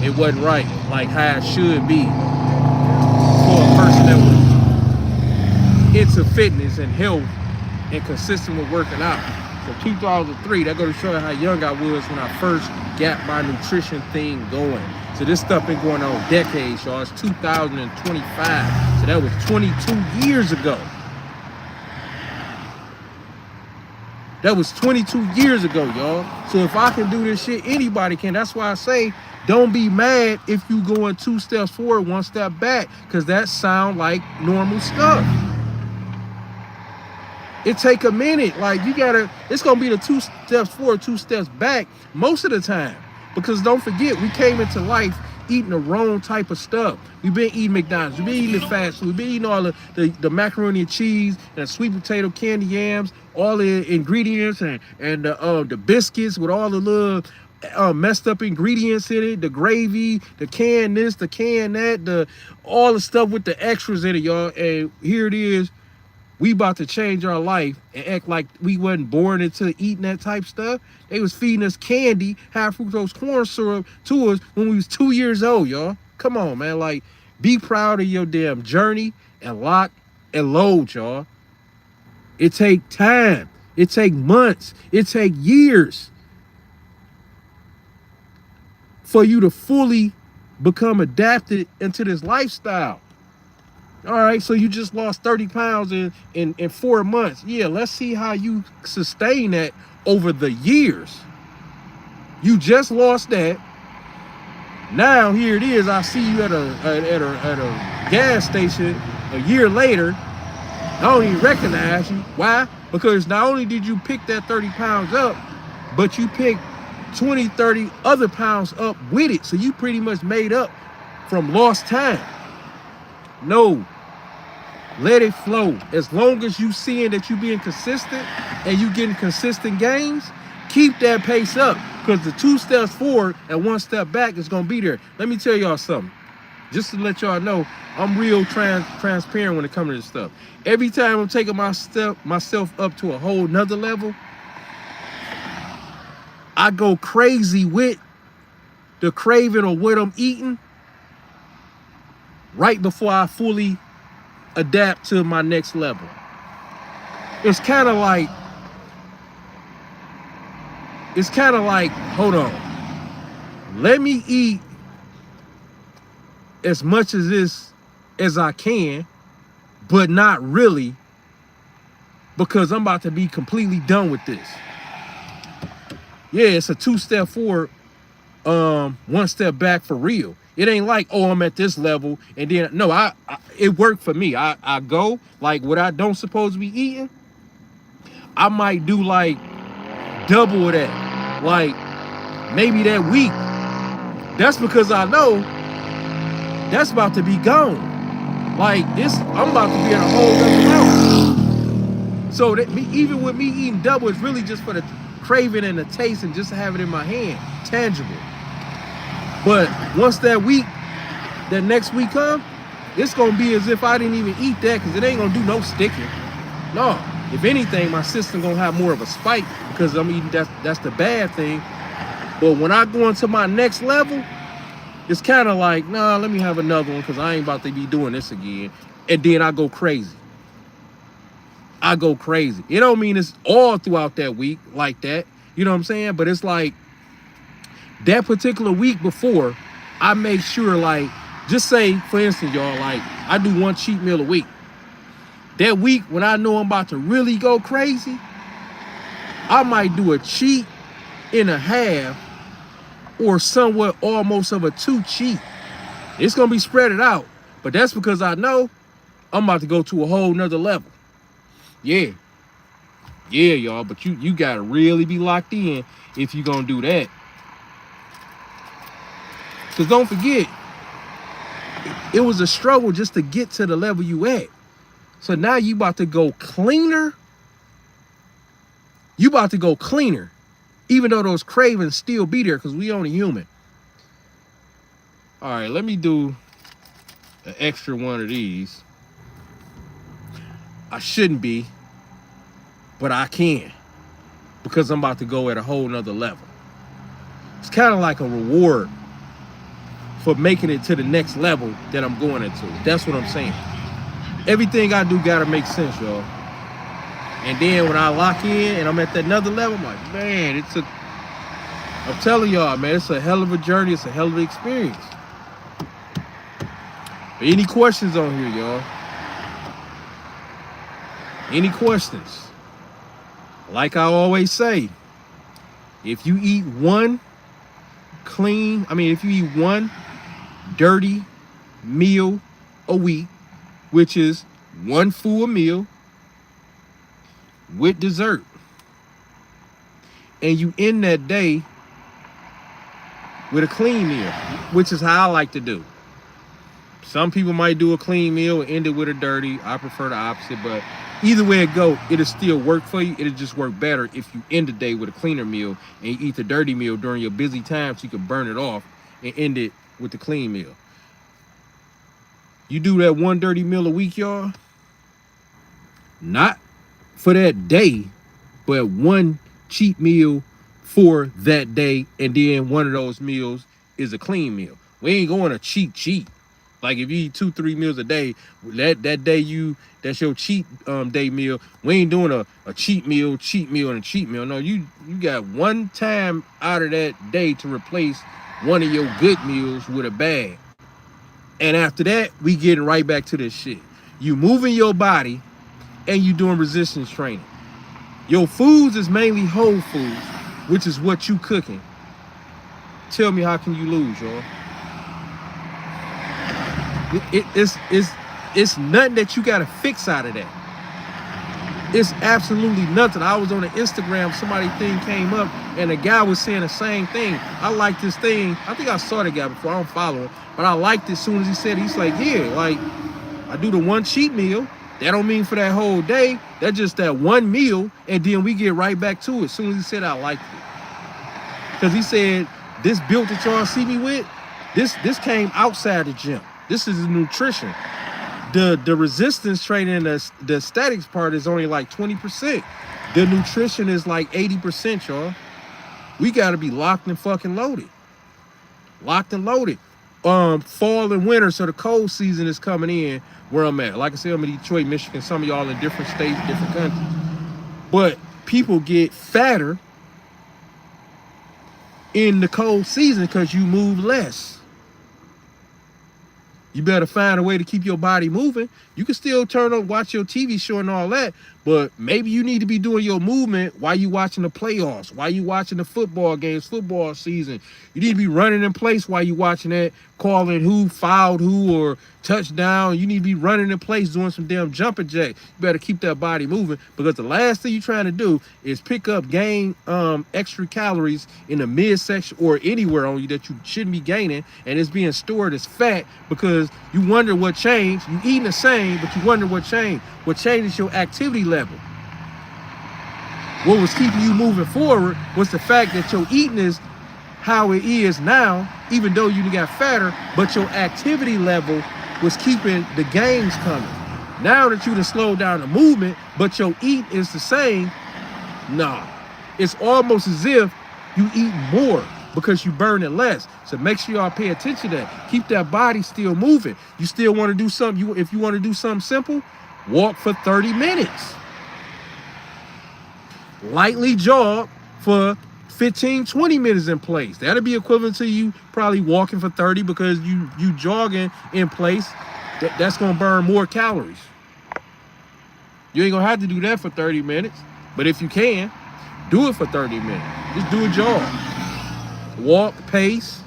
It wasn't right like how it should be for a person that was into fitness and health and consistent with working out. So 2003, that goes to show you how young I was when I first got my nutrition thing going. So this stuff been going on decades, y'all. It's 2025. So that was 22 years ago. That was 22 years ago, y'all. So if I can do this shit, anybody can. That's why I say, don't be mad if you going 2 steps forward, 1 step back, because that sound like normal stuff. It take a minute. Like, you gotta, it's gonna be the 2 steps forward, 2 steps back most of the time. Because don't forget, we came into life eating the wrong type of stuff. We've been eating McDonald's, we've been eating the fast food, we've been eating all the macaroni and cheese and sweet potato candy yams, all the ingredients and the biscuits with all the little messed up ingredients in it, the gravy, the can this, the can that, all the stuff with the extras in it, y'all. And here it is. We about to change our life and act like we wasn't born into eating that type stuff. They was feeding us candy, high fructose corn syrup to us when we was 2 years old, y'all. Come on, man. Like, be proud of your damn journey and lock and load, y'all. It take time. It take months. It take years for you to fully become adapted into this lifestyle. All right, so you just lost 30 pounds in 4 months. Yeah, let's see how you sustain that over the years. You just lost that. Now here it is. I see you at a gas station a year later. I don't even recognize you. Why? Because not only did you pick that 30 pounds up, but you picked 20, 30 other pounds up with it. So you pretty much made up from lost time. No. Let it flow. As long as you seeing that you being consistent and you getting consistent gains, keep that pace up, because the 2 steps forward and 1 step back is going to be there. Let me tell y'all something. Just to let y'all know, I'm real transparent when it comes to this stuff. Every time I'm taking myself up to a whole nother level, I go crazy with the craving of what I'm eating right before I fully adapt to my next level. It's kind of like, hold on, let me eat as much of this as I can, but not really, because I'm about to be completely done with this. Yeah, it's a 2 step forward, 1 step back for real. It ain't like, oh, I'm at this level and then, no, it worked for me. I go, like, what I don't supposed to be eating, I might do like double of that, like maybe that week. That's because I know that's about to be gone. Like this, I'm about to be at a whole other level. So that even with me eating double, it's really just for the craving and the taste and just to have it in my hand, tangible. But once that next week come, it's gonna be as if I didn't even eat that, because it ain't gonna do no sticking. No, if anything, my system gonna have more of a spike because I'm eating. That's the bad thing. But when I go into my next level, it's kind of like, nah, let me have another one because I ain't about to be doing this again. And then I go crazy. It don't mean it's all throughout that week like that. You know what I'm saying? But it's like that particular week before, I make sure, like, just say, for instance, y'all, like, I do 1 cheat meal a week. That week, when I know I'm about to really go crazy, I might do a cheat and a half or somewhat almost of a 2 cheat. It's going to be spread it out. But that's because I know I'm about to go to a whole nother level. Yeah. Yeah, y'all. But you got to really be locked in if you're going to do that. Because don't forget, It was a struggle just to get to the level you at. So now you about to go cleaner. You about to go cleaner, even though those cravings still be there because we only human. All right, let me do an extra one of these. I shouldn't be, but I can because I'm about to go at a whole nother level. It's kind of like a reward for making it to the next level that I'm going into. That's what I'm saying. Everything I do gotta make sense, y'all. And then when I lock in and I'm at that another level, I'm like, man, I'm telling y'all, man, it's a hell of a journey. It's a hell of an experience. Any questions on here, y'all? Any questions? Like I always say, if you eat one dirty meal a week, which is one full meal with dessert, and you end that day with a clean meal, which is how I like to do. Some people might do a clean meal and end it with a dirty. I prefer the opposite, but either way it go, it'll still work for you. It'll just work better if you end the day with a cleaner meal and you eat the dirty meal during your busy time so you can burn it off and end it with the clean meal. You do that one dirty meal a week, y'all. Not for that day, but one cheat meal for that day, and then one of those meals is a clean meal. We ain't going to cheat. Like if you eat 2-3 meals a day, that day that's your cheat day meal. We ain't doing a cheat meal, and a cheat meal. No, you got one time out of that day to replace one of your good meals with a bad. And after that, we getting right back to this shit. You moving your body and you doing resistance training. Your foods is mainly whole foods, which is what you cooking. Tell me, how can you lose, y'all? It's nothing that you gotta fix out of that. It's absolutely nothing. I was on the Instagram, somebody thing came up and the guy was saying the same thing. I like this thing. I think I saw the guy before, I don't follow him, but I liked it as soon as he said it. He's like, yeah, like I do the one cheat meal. That don't mean for that whole day. That's just that one meal, and then we get right back to it. As soon as he said I liked it. Because he said, this build that y'all see me with, this came outside the gym. This is nutrition. The resistance training, the statics part is only like 20%. The nutrition is like 80%, y'all. We gotta be locked and fucking loaded. Locked and loaded. Fall and winter, so the cold season is coming in where I'm at. Like I said, I'm in Detroit, Michigan. Some of y'all in different states, different countries. But people get fatter in the cold season because you move less. You better find a way to keep your body moving. You can still turn on, watch your TV show and all that, but maybe you need to be doing your movement while you watching the playoffs, while you watching the football games, football season. You need to be running in place while you watching that, calling who fouled who or touchdown. You need to be running in place doing some damn jumping jack. You better keep that body moving, because the last thing you're trying to do is gain extra calories in the midsection or anywhere on you that you shouldn't be gaining, and it's being stored as fat because you wonder what changed. You eating the same, but you wonder what changed. What changed is your activity level. What was keeping you moving forward was the fact that your eating is how it is now, even though you got fatter, but your activity level was keeping the gains coming. Now that you done slowed down the movement, but your eat is the same, nah. It's almost as if you eat more because you burn it less. So make sure y'all pay attention to that. Keep that body still moving. You still want to do something, if you want to do something simple, walk for 30 minutes. Lightly jog for 15-20 minutes in place. That'll be equivalent to you probably walking for 30, because you jogging in place. That's gonna burn more calories. You ain't gonna have to do that for 30 minutes, but if you can, do it for 30 minutes. Just do a jog. Walk, pace,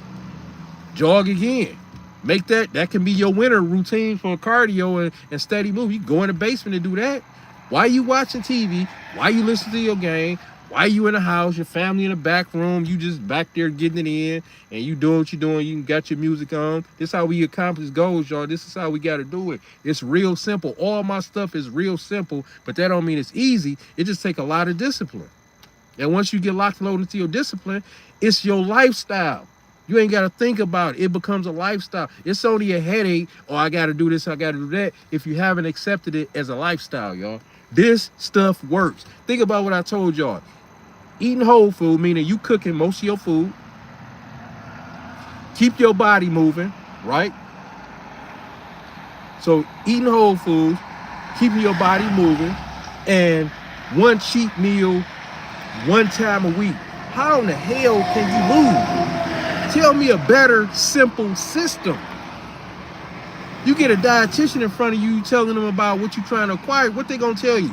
jog again. Make that can be your winter routine for cardio and steady move. You go in the basement and do that. Why you watching TV? Why you listen to your game? Why you in the house, your family in the back room, you just back there getting it in, and you doing what you doing, you got your music on. This is how we accomplish goals, y'all. This is how we got to do it. It's real simple. All my stuff is real simple, but that don't mean it's easy. It just take a lot of discipline. And once you get locked and loaded into your discipline, it's your lifestyle. You ain't got to think about it. It becomes a lifestyle. It's only a headache, or I got to do this, I got to do that, if you haven't accepted it as a lifestyle, y'all. This stuff works. Think about what I told y'all. Eating whole food, meaning you cooking most of your food. Keep your body moving, right? So eating whole foods, keeping your body moving, and one cheat meal, one time a week. How in the hell can you lose? Tell me a better, simple system. You get a dietitian in front of you, telling them about what you're trying to acquire, what they gonna tell you?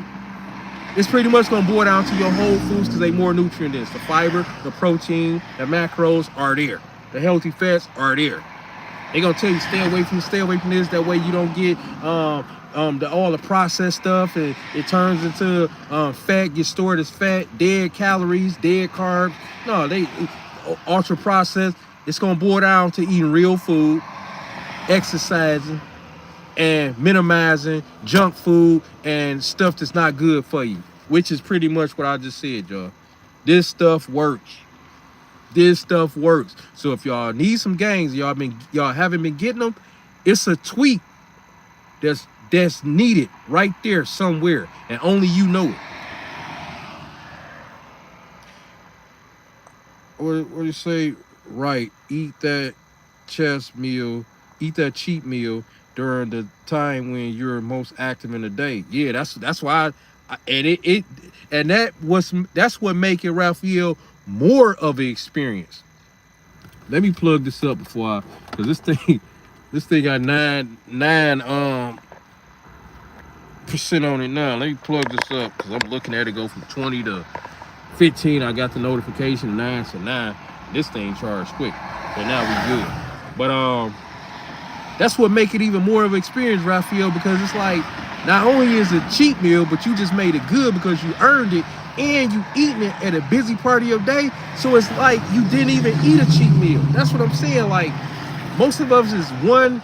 It's pretty much gonna boil down to your whole foods, because they more nutrient dense. The fiber, the protein, the macros are there. The healthy fats are there. They gonna tell you stay away from this. That way you don't get all the processed stuff, and it turns into fat, gets stored as fat, dead calories, dead carbs. No, they ultra processed. It's gonna boil down to eating real food, exercising, and minimizing junk food and stuff that's not good for you, which is pretty much what I just said, y'all. This stuff works. This stuff works. So if y'all need some gains, y'all haven't been getting them, it's a tweak that's needed right there somewhere, and only you know it. What do you say? Right, eat that cheat meal during the time when you're most active in the day. Yeah, that's why that's what make it, Raphael, more of an experience. Let me plug this up before because this thing got 9% on it now. Let me plug this up because I'm looking at it go from 20 to 15. I got the notification 9 to 9. This thing charged quick, but now we good. But that's what make it even more of an experience, Raphael, because it's like not only is it a cheat meal, but you just made it good because you earned it, and you eating it at a busy part of your day. So it's like you didn't even eat a cheat meal. That's what I'm saying. Like most of us is one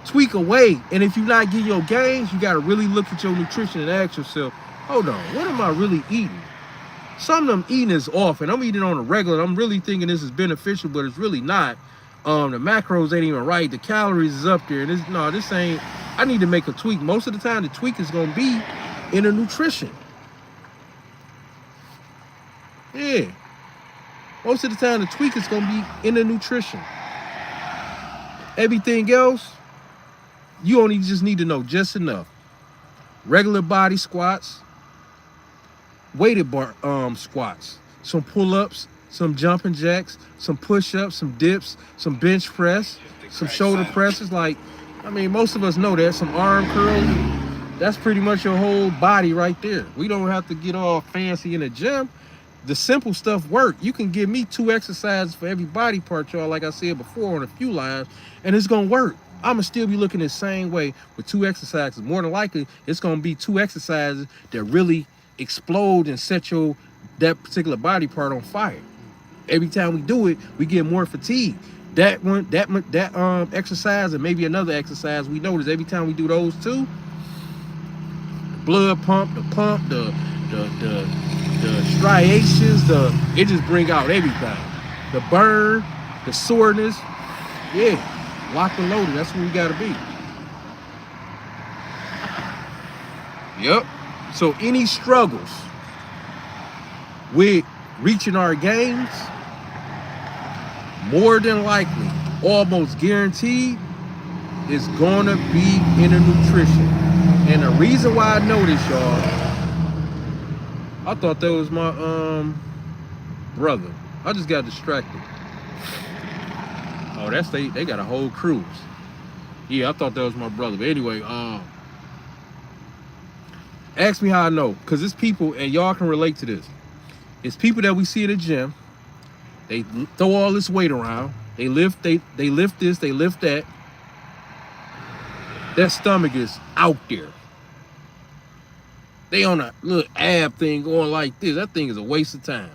tweak away, and if you're not getting your gains, you got to really look at your nutrition and ask yourself, hold on, what am I really eating? Some of them eating is off, and I'm eating on a regular. I'm really thinking this is beneficial, but it's really not. The macros ain't even right. The calories is up there, and this ain't. I need to make a tweak. Most of the time, the tweak is gonna be in the nutrition. Yeah, most of the time, the tweak is gonna be in the nutrition. Everything else, you only just need to know just enough. Regular body squats, weighted bar squats, some pull-ups, some jumping jacks, some push-ups, some dips, some bench press, some shoulder presses. Like, I mean, most of us know that. Some arm curls. That's pretty much your whole body right there. We don't have to get all fancy in the gym. The simple stuff work. You can give me 2 exercises for every body part, y'all, like I said before on a few lines, and it's gonna work. I'ma still be looking the same way with 2 exercises. More than likely, it's gonna be 2 exercises that really explode and set that particular body part on fire. Every time we do it, we get more fatigue. That exercise and maybe another exercise, we notice every time we do those 2, blood pump, the striations, it just bring out everything. The burn, the soreness, yeah, locked and loaded. That's where we gotta be. Yep. So any struggles with reaching our gains, more than likely, almost guaranteed, is gonna be in the nutrition. And the reason why I know this, y'all, I thought that was my brother. I just got distracted. Oh, they got a whole cruise. Yeah, I thought that was my brother. But anyway, ask me how I know, because it's people, and y'all can relate to this. It's people that we see at the gym. They throw all this weight around. They lift this, they lift that. Their stomach is out there. They on a little ab thing going like this. That thing is a waste of time.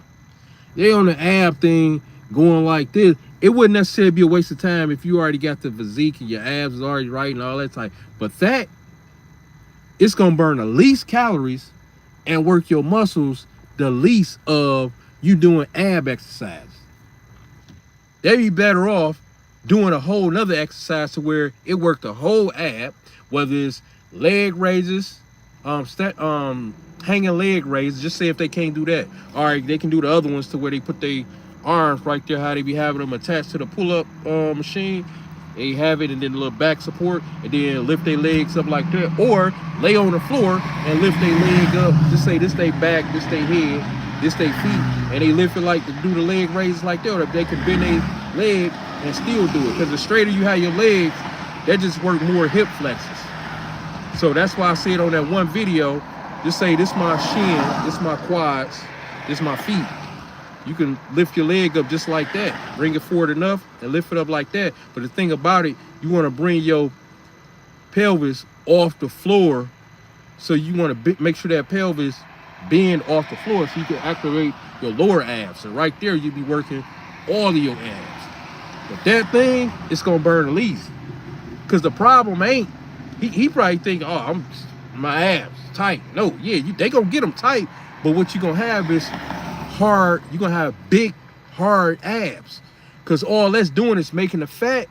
They on the ab thing going like this. It wouldn't necessarily be a waste of time if you already got the physique and your abs is already right and all that type. But that, it's gonna burn the least calories and work your muscles the least of you doing ab exercise. They'd be better off doing a whole nother exercise to where it worked the whole ab, whether it's leg raises, hanging leg raises. Just say if they can't do that, all right, they can do the other ones to where they put their arms right there, how they be having them attached to the pull-up machine. They have it, and then a little back support, and then lift their legs up like that, or lay on the floor and lift their leg up. Just say this they back, this they head, this they feet, and they lift it like to do the leg raises like that. Or if they can bend their leg and still do it, because the straighter you have your legs, that just work more hip flexors. So that's why I said on that one video, just say this my shin, this my quads, this my feet. You can lift your leg up just like that. Bring it forward enough and lift it up like that. But the thing about it, you want to bring your pelvis off the floor. So you want to make sure that pelvis bend off the floor so you can activate your lower abs. And right there, you'll be working all of your abs. But that thing, it's going to burn the least. Because the problem ain't, he probably think, oh, my abs tight. No, yeah, they going to get them tight. But what you going to have is hard, you're gonna have big hard abs, because all that's doing is making the fat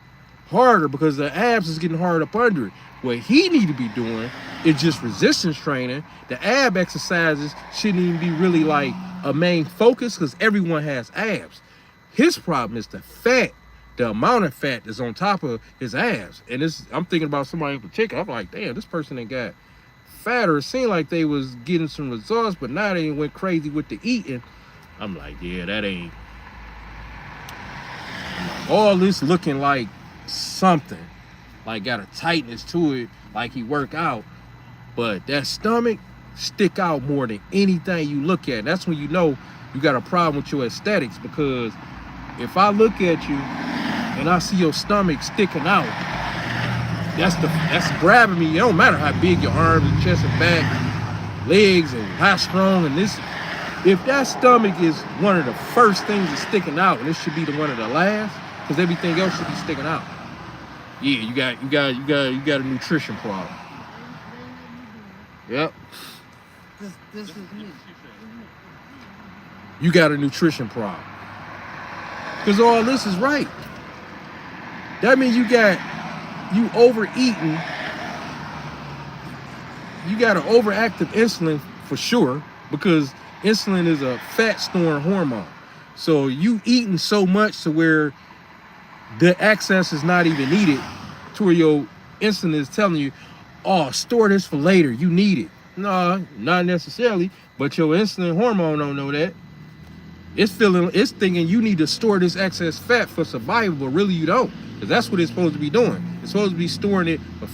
harder, because the abs is getting hard up under it. What he need to be doing is just resistance training. The ab exercises shouldn't even be really like a main focus, because everyone has abs. His problem is the fat, the amount of fat that's on top of his abs. And this, I'm thinking about somebody in particular. I'm like, damn, this person ain't got fatter. It seemed like they was getting some results, but now they went crazy with the eating. I'm like, yeah, that ain't all this looking like something, like got a tightness to it, like he work out, but that stomach stick out more than anything you look at. That's when you know you got a problem with your aesthetics, because if I look at you and I see your stomach sticking out, that's grabbing me. It don't matter how big your arms and chest and back, legs, and how strong and this. If that stomach is one of the first things that's sticking out, and it should be the one of the last, because everything else should be sticking out. Yeah, you got a nutrition problem. Yep.
This is me.
You got a nutrition problem. Because all this is right. That means you overeating. You got an overactive insulin for sure, because insulin is a fat storing hormone. So you eating so much to where the excess is not even needed, to where your insulin is telling you, oh, store this for later, you need it. No, not necessarily, but your insulin hormone don't know that. It's thinking you need to store this excess fat for survival, but really you don't, because that's what it's supposed to be doing. It's supposed to be storing it for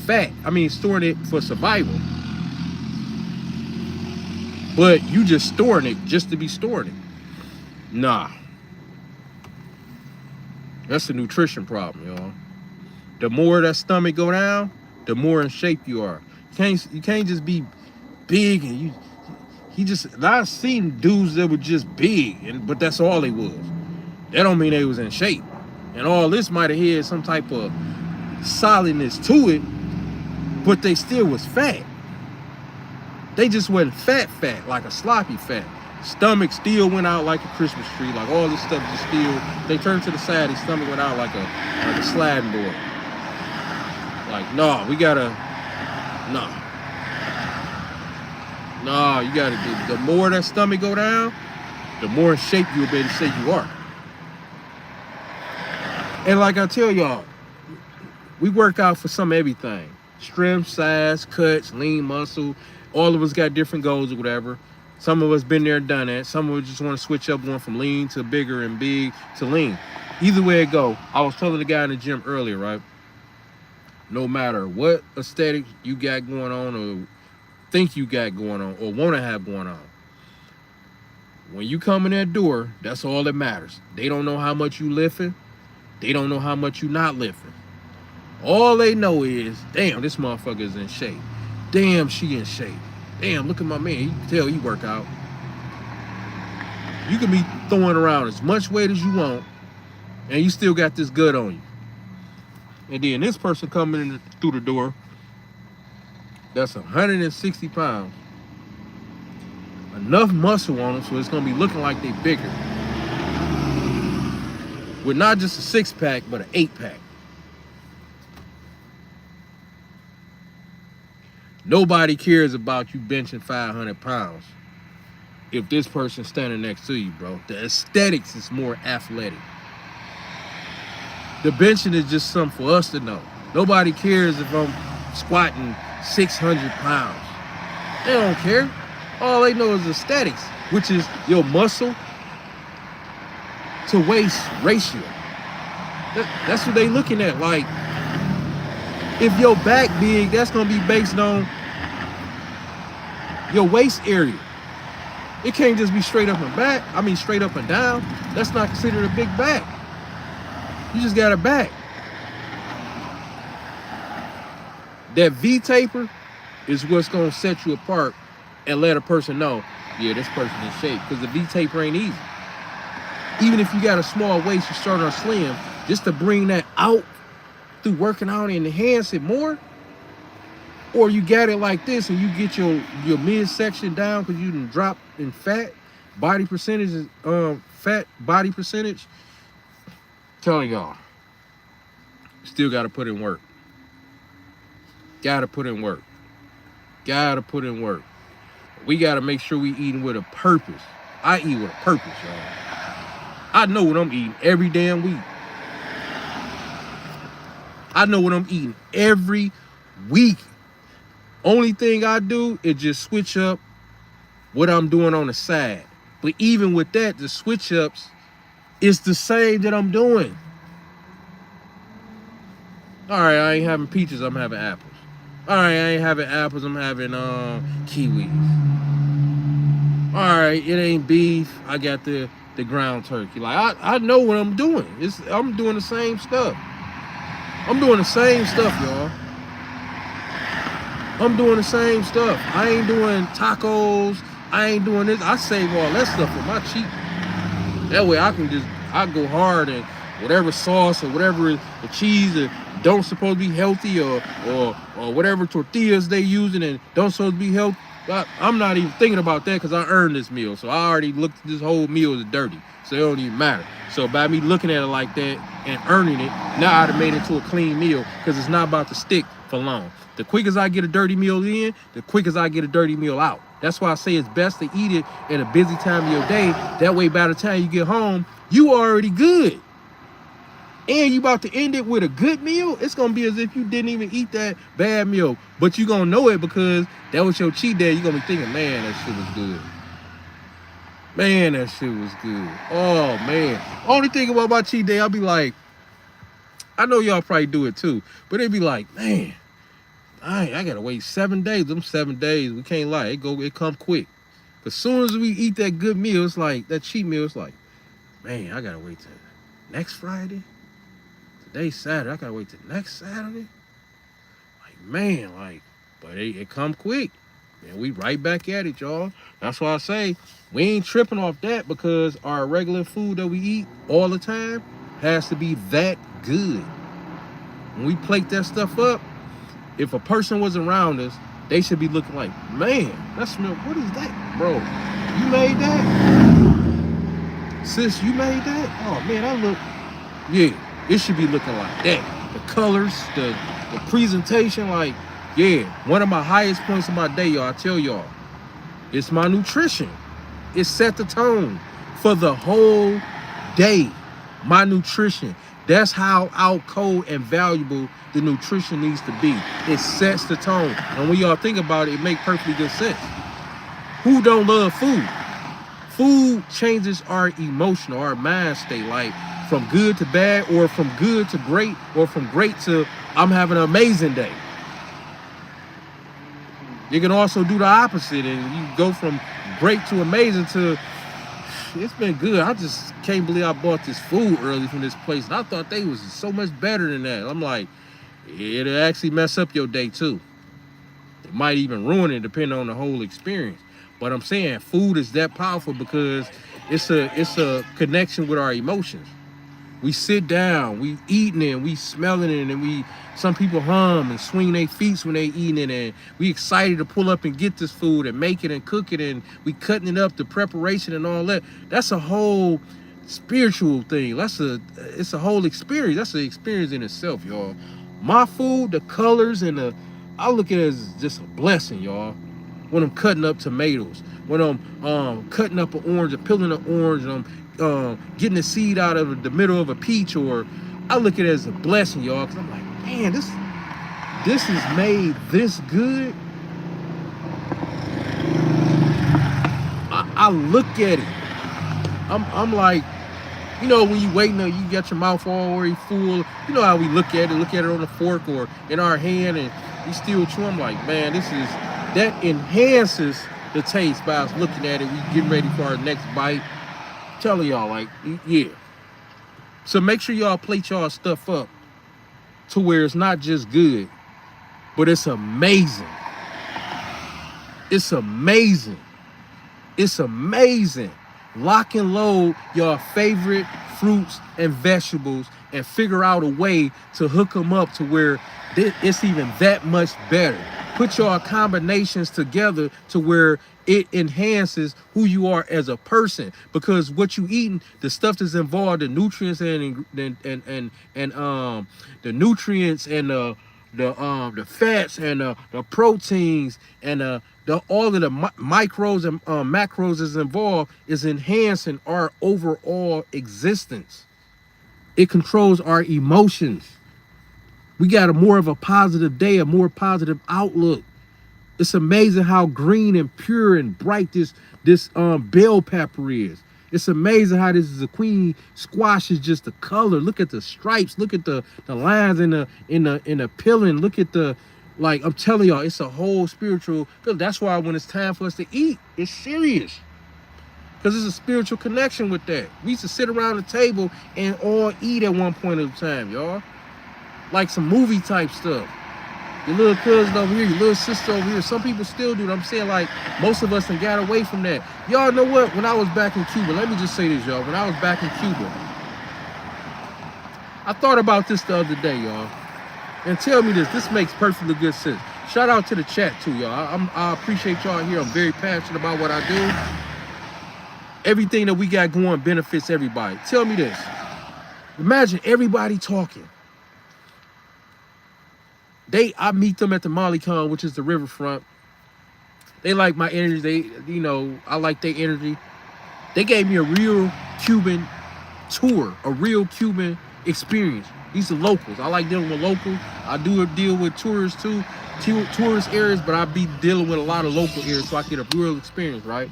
storing it for survival. But you just storing it just to be storing it. Nah. That's a nutrition problem, y'all. The more that stomach go down, the more in shape you are. You can't just be big and I've seen dudes that were just big, but that's all they was. That don't mean they was in shape. And all this might have had some type of solidness to it, but they still was fat. They just wasn't fat, like a sloppy fat. Stomach still went out like a Christmas tree, like all this stuff just still, they turned to the side, his stomach went out like a sliding board. Like, no, we gotta, no. No, you gotta do, the more that stomach go down, the more in shape you'll be able to say you are. And like I tell y'all, we work out for some everything. Strength, size, cuts, lean muscle. All of us got different goals or whatever. Some of us been there and done that. Some of us just want to switch up, going from lean to bigger and big to lean. Either way it go, I was telling the guy in the gym earlier, right? No matter what aesthetic you got going on or think you got going on or want to have going on, when you come in that door, that's all that matters. They don't know how much you lifting. They don't know how much you not lifting. All they know is, damn, this motherfucker is in shape. Damn, she in shape. Damn, look at my man. You can tell he work out. You can be throwing around as much weight as you want, and you still got this gut on you. And then this person coming in through the door, that's 160 pounds. Enough muscle on them so it's gonna be looking like they bigger. With not just a 6-pack, but an 8-pack. Nobody cares about you benching 500 pounds if this person's standing next to you, bro. The aesthetics is more athletic. The benching is just something for us to know. Nobody cares if I'm squatting 600 pounds. They don't care. All they know is aesthetics, which is your muscle to waist ratio. That's what they looking at. Like, if your back big, that's gonna be based on your waist area. It can't just be straight up and back. I mean, straight up and down. That's not considered a big back. You just got a back. That V-taper is what's gonna set you apart and let a person know, yeah, this person in shape. Because the V-taper ain't easy. Even if you got a small waist, you start on slim, just to bring that out through working out and enhance it more. Or you got it like this and you get your midsection down because you done drop in fat, body percentage is fat body percentage. Telling y'all, still gotta put in work. Gotta put in work. Gotta put in work. We gotta make sure we eating with a purpose. I eat with a purpose, y'all. I know what I'm eating every damn week. I know what I'm eating every week. Only thing I do is just switch up what I'm doing on the side. But even with that, the switch ups is the same that I'm doing. All right, I ain't having peaches, I'm having apples. All right, I ain't having apples, I'm having kiwis. All right, it ain't beef, I got the ground turkey. Like, I know what I'm doing. I'm doing the same stuff. I'm doing the same stuff, y'all. I'm doing the same stuff. I ain't doing tacos. I ain't doing this. I save all that stuff for my cheat. That way I go hard and whatever sauce or whatever the cheese that don't supposed to be healthy or whatever tortillas they using and don't supposed to be healthy. I'm not even thinking about that because I earned this meal. So I already looked at this whole meal as dirty. So it don't even matter. So by me looking at it like that and earning it, now I'd have made it to a clean meal because it's not about to stick for long. The quick as I get a dirty meal in, the quick as I get a dirty meal out. That's why I say it's best to eat it at a busy time of your day. That way by the time you get home, you already good. And you about to end it with a good meal, it's going to be as if you didn't even eat that bad meal. But you going to know it because that was your cheat day. You're going to be thinking, man, that shit was good. Man, that shit was good. Oh, man. Only thing about my cheat day, I'll be like, I know y'all probably do it too, but it'd be like, man, I got to wait 7 days. Them 7 days, we can't lie. It come quick. As soon as we eat that good meal, it's like, that cheat meal, it's like, man, I got to wait till next Friday. Today's Saturday. I gotta wait till next Saturday. Like, man, like, but it come quick. And we right back at it, y'all. That's why I say we ain't tripping off that because our regular food that we eat all the time has to be that good. When we plate that stuff up, if a person was around us, they should be looking like, man, that smell, what is that? Bro, you made that? Sis, you made that? Oh man, that look, yeah. It should be looking like that. The colors, the presentation, like, yeah. One of my highest points of my day, y'all, I tell y'all, it's my nutrition. It set the tone for the whole day. My nutrition. That's how out cold and valuable the nutrition needs to be. It sets the tone. And when y'all think about it, it makes perfectly good sense. Who don't love food? Food changes our emotional, our mind state. Like, from good to bad, or from good to great, or from great to I'm having an amazing day. You can also do the opposite and you go from great to amazing to it's been good. I just can't believe I bought this food early from this place and I thought they was so much better than that. I'm like, it'll actually mess up your day too. might even ruin it depending on the whole experience. But I'm saying food is that powerful because it's a connection with our emotions. We sit down, we eating it, we smelling it, and some people hum and swing their feet when they eating it, and we excited to pull up and get this food and make it and cook it, and we cutting it up, the preparation and all that. That's a whole spiritual thing. It's a whole experience. That's an experience in itself, y'all. My food, the colors I look at it as just a blessing, y'all. When I'm cutting up tomatoes, when I'm cutting up an orange, or peeling an orange, and I'm getting the seed out of the middle of a peach, or I look at it as a blessing, y'all, because I'm like, man, this is made this good. I look at it. I'm like, you know, when you waiting, you got your mouth already full. You know how we look at it on a fork or in our hand, and we still chew. I'm like, man, that enhances the taste by us looking at it. We getting ready for our next bite. I'm telling y'all, like, yeah. So make sure y'all plate y'all stuff up to where it's not just good, but it's amazing. It's amazing. It's amazing. Lock and load your favorite fruits and vegetables and figure out a way to hook them up to where it's even that much better. Put your combinations together to where it enhances who you are as a person, because what you eating, the stuff that's involved, the nutrients and the nutrients and the fats and the proteins and all of the micros and macros is involved is enhancing our overall existence. It controls our emotions. We got a more of a positive day, a more positive outlook. It's amazing how green and pure and bright this bell pepper is. It's amazing how this zucchini squash is just the color. Look at the stripes. Look at the lines in the peeling. Look at like, I'm telling y'all, it's a whole spiritual. That's why when it's time for us to eat, it's serious. Because there's a spiritual connection with that. We used to sit around the table and all eat at one point of time, y'all. Like some movie type stuff. Your little cousin over here, your little sister over here. Some people still do it. I'm saying, like, most of us done got away from that. Y'all know what? When I was back in Cuba, let me just say this, y'all. When I was back in Cuba, I thought about this the other day, y'all. And tell me this makes perfectly good sense. Shout out to the chat too, y'all. I appreciate y'all here. I'm very passionate about what I do. Everything that we got going benefits everybody. Tell me this. Imagine everybody talking. I meet them at the Malecon, which is the riverfront. They like my energy. I like their energy. They gave me a real Cuban tour, a real Cuban experience. These are locals. I like dealing with locals. I do deal with tourists too, tourist areas, but I be dealing with a lot of local areas so I get a real experience, right?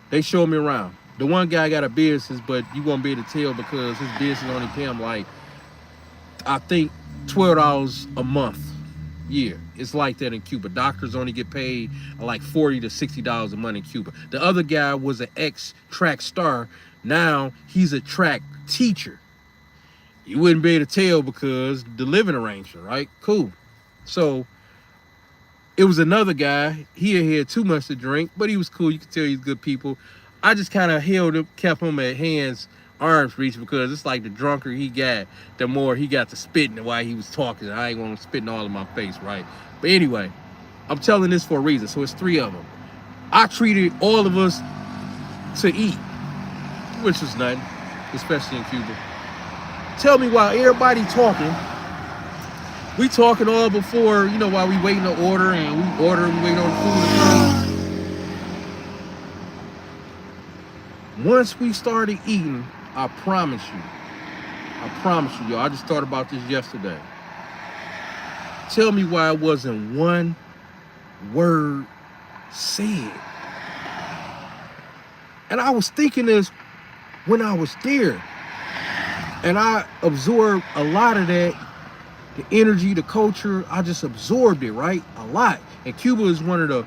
They show me around. The one guy got a business, but you won't be able to tell because his business only pay him like, I think, $12 a month. Yeah, it's like that in Cuba. Doctors only get paid like $40 to $60 a month in Cuba. The other guy was an ex-track star. Now he's a track teacher. You wouldn't be able to tell because the living arrangement, right? Cool. So it was another guy. He had too much to drink, but he was cool. You could tell he's good people. I just kind of kept him at arm's reach, because it's like the drunker he got, the more he got to spitting while he was talking. I ain't want to spitting all in my face, right? But anyway, I'm telling this for a reason. So it's 3 of them. I treated all of us to eat, which was nothing, especially in Cuba. Tell me, while everybody talking, we talking all before, while we waiting to order, and we waiting on the food to come. Once we started eating, I promise you, y'all, I just thought about this yesterday. Tell me why it wasn't one word said. And I was thinking this when I was there. And I absorbed a lot of that, the energy, the culture. I just absorbed it, right? A lot. And Cuba is one of the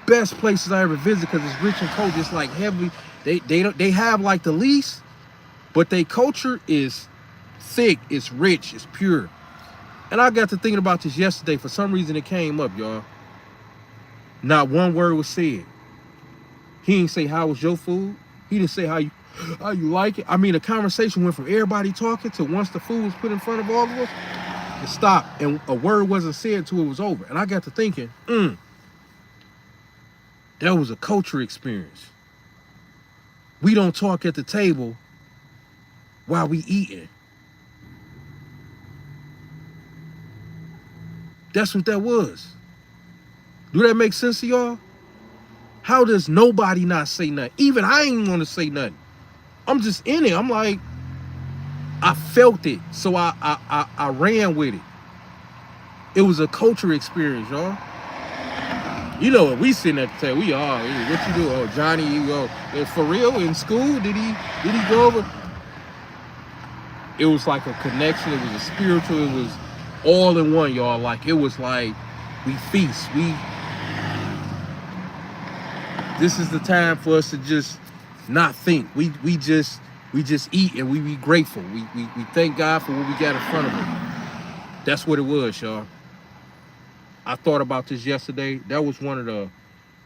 best places I ever visited because it's rich in culture. It's like heavily, they have like the least, but their culture is thick, it's rich, it's pure. And I got to thinking about this yesterday. For some reason, it came up, y'all. Not one word was said. He didn't say, how was your food? He didn't say how you like it. I mean, the conversation went from everybody talking to once the food was put in front of all of us, it stopped. And a word wasn't said until it was over. And I got to thinking, that was a culture experience. We don't talk at the table while we eating. That's what that was. Do that make sense to y'all? How does nobody not say nothing? Even I ain't want to say nothing. I'm just in it. I'm like, I felt it, so I ran with it. It was a culture experience, y'all. You know what? We sitting at the table. We are. What you do? Oh, Johnny, you go. For real? In school? Did he go over? It was like a connection. It was a spiritual. It was all in one, y'all. Like, it was like we feast. This is the time for us to just not think. We just eat and we be grateful. We thank God for what we got in front of us. That's what it was, y'all. I thought about this yesterday. That was one of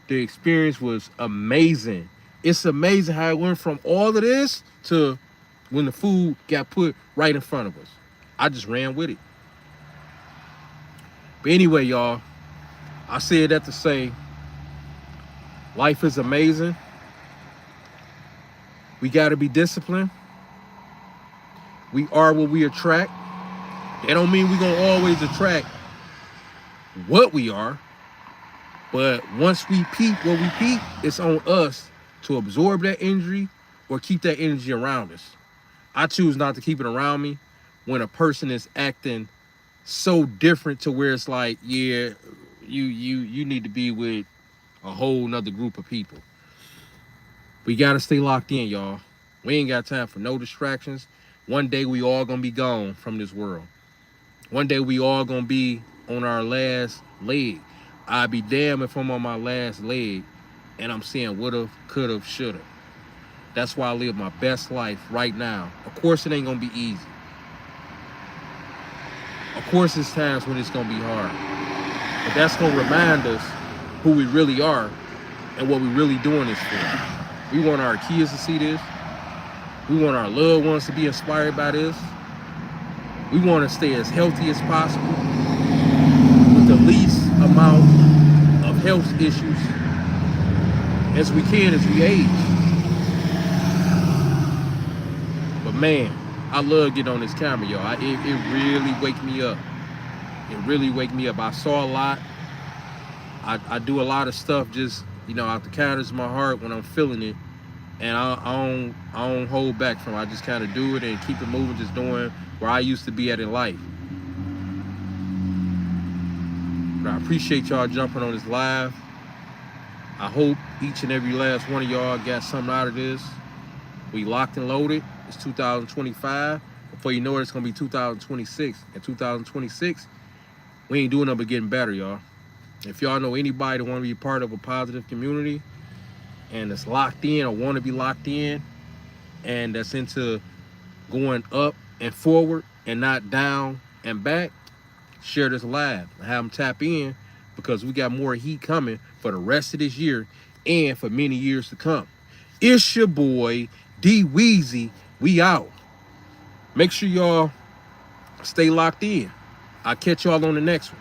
the experience was amazing. It's amazing how it went from all of this to when the food got put right in front of us. I just ran with it. But anyway, y'all, I said that to say, life is amazing. We got to be disciplined. We are what we attract. That don't mean we're going to always attract what we are. But once we peep what we peep, it's on us to absorb that energy or keep that energy around us. I choose not to keep it around me when a person is acting so different to where it's like, yeah, you need to be with a whole nother group of people. We got to stay locked in, y'all. We ain't got time for no distractions. One day we all gonna be gone from this world. One day we all gonna be on our last leg. I'd be damned if I'm on my last leg and I'm saying would've, could've, should've. That's why I live my best life right now. Of course it ain't gonna be easy. Of course there's times when it's gonna be hard. But that's gonna remind us who we really are and what we really doing this for. We want our kids to see this. We want our loved ones to be inspired by this. We want to stay as healthy as possible with the least amount of health issues as we can as we age. But man, I love getting on this camera, y'all. It really wake me up. It really wake me up. I saw a lot. I do a lot of stuff just, out the kindness of my heart when I'm feeling it. And I don't hold back from it. I just kind of do it and keep it moving, just doing where I used to be at in life. But I appreciate y'all jumping on this live. I hope each and every last one of y'all got something out of this. We locked and loaded. It's 2025. Before you know it, it's going to be 2026. And 2026, we ain't doing nothing but getting better, y'all. If y'all know anybody that want to be part of a positive community and that's locked in or want to be locked in and that's into going up and forward and not down and back, share this live and have them tap in, because we got more heat coming for the rest of this year and for many years to come. It's your boy D Weezy. We out. Make sure y'all stay locked in. I'll catch y'all on the next one.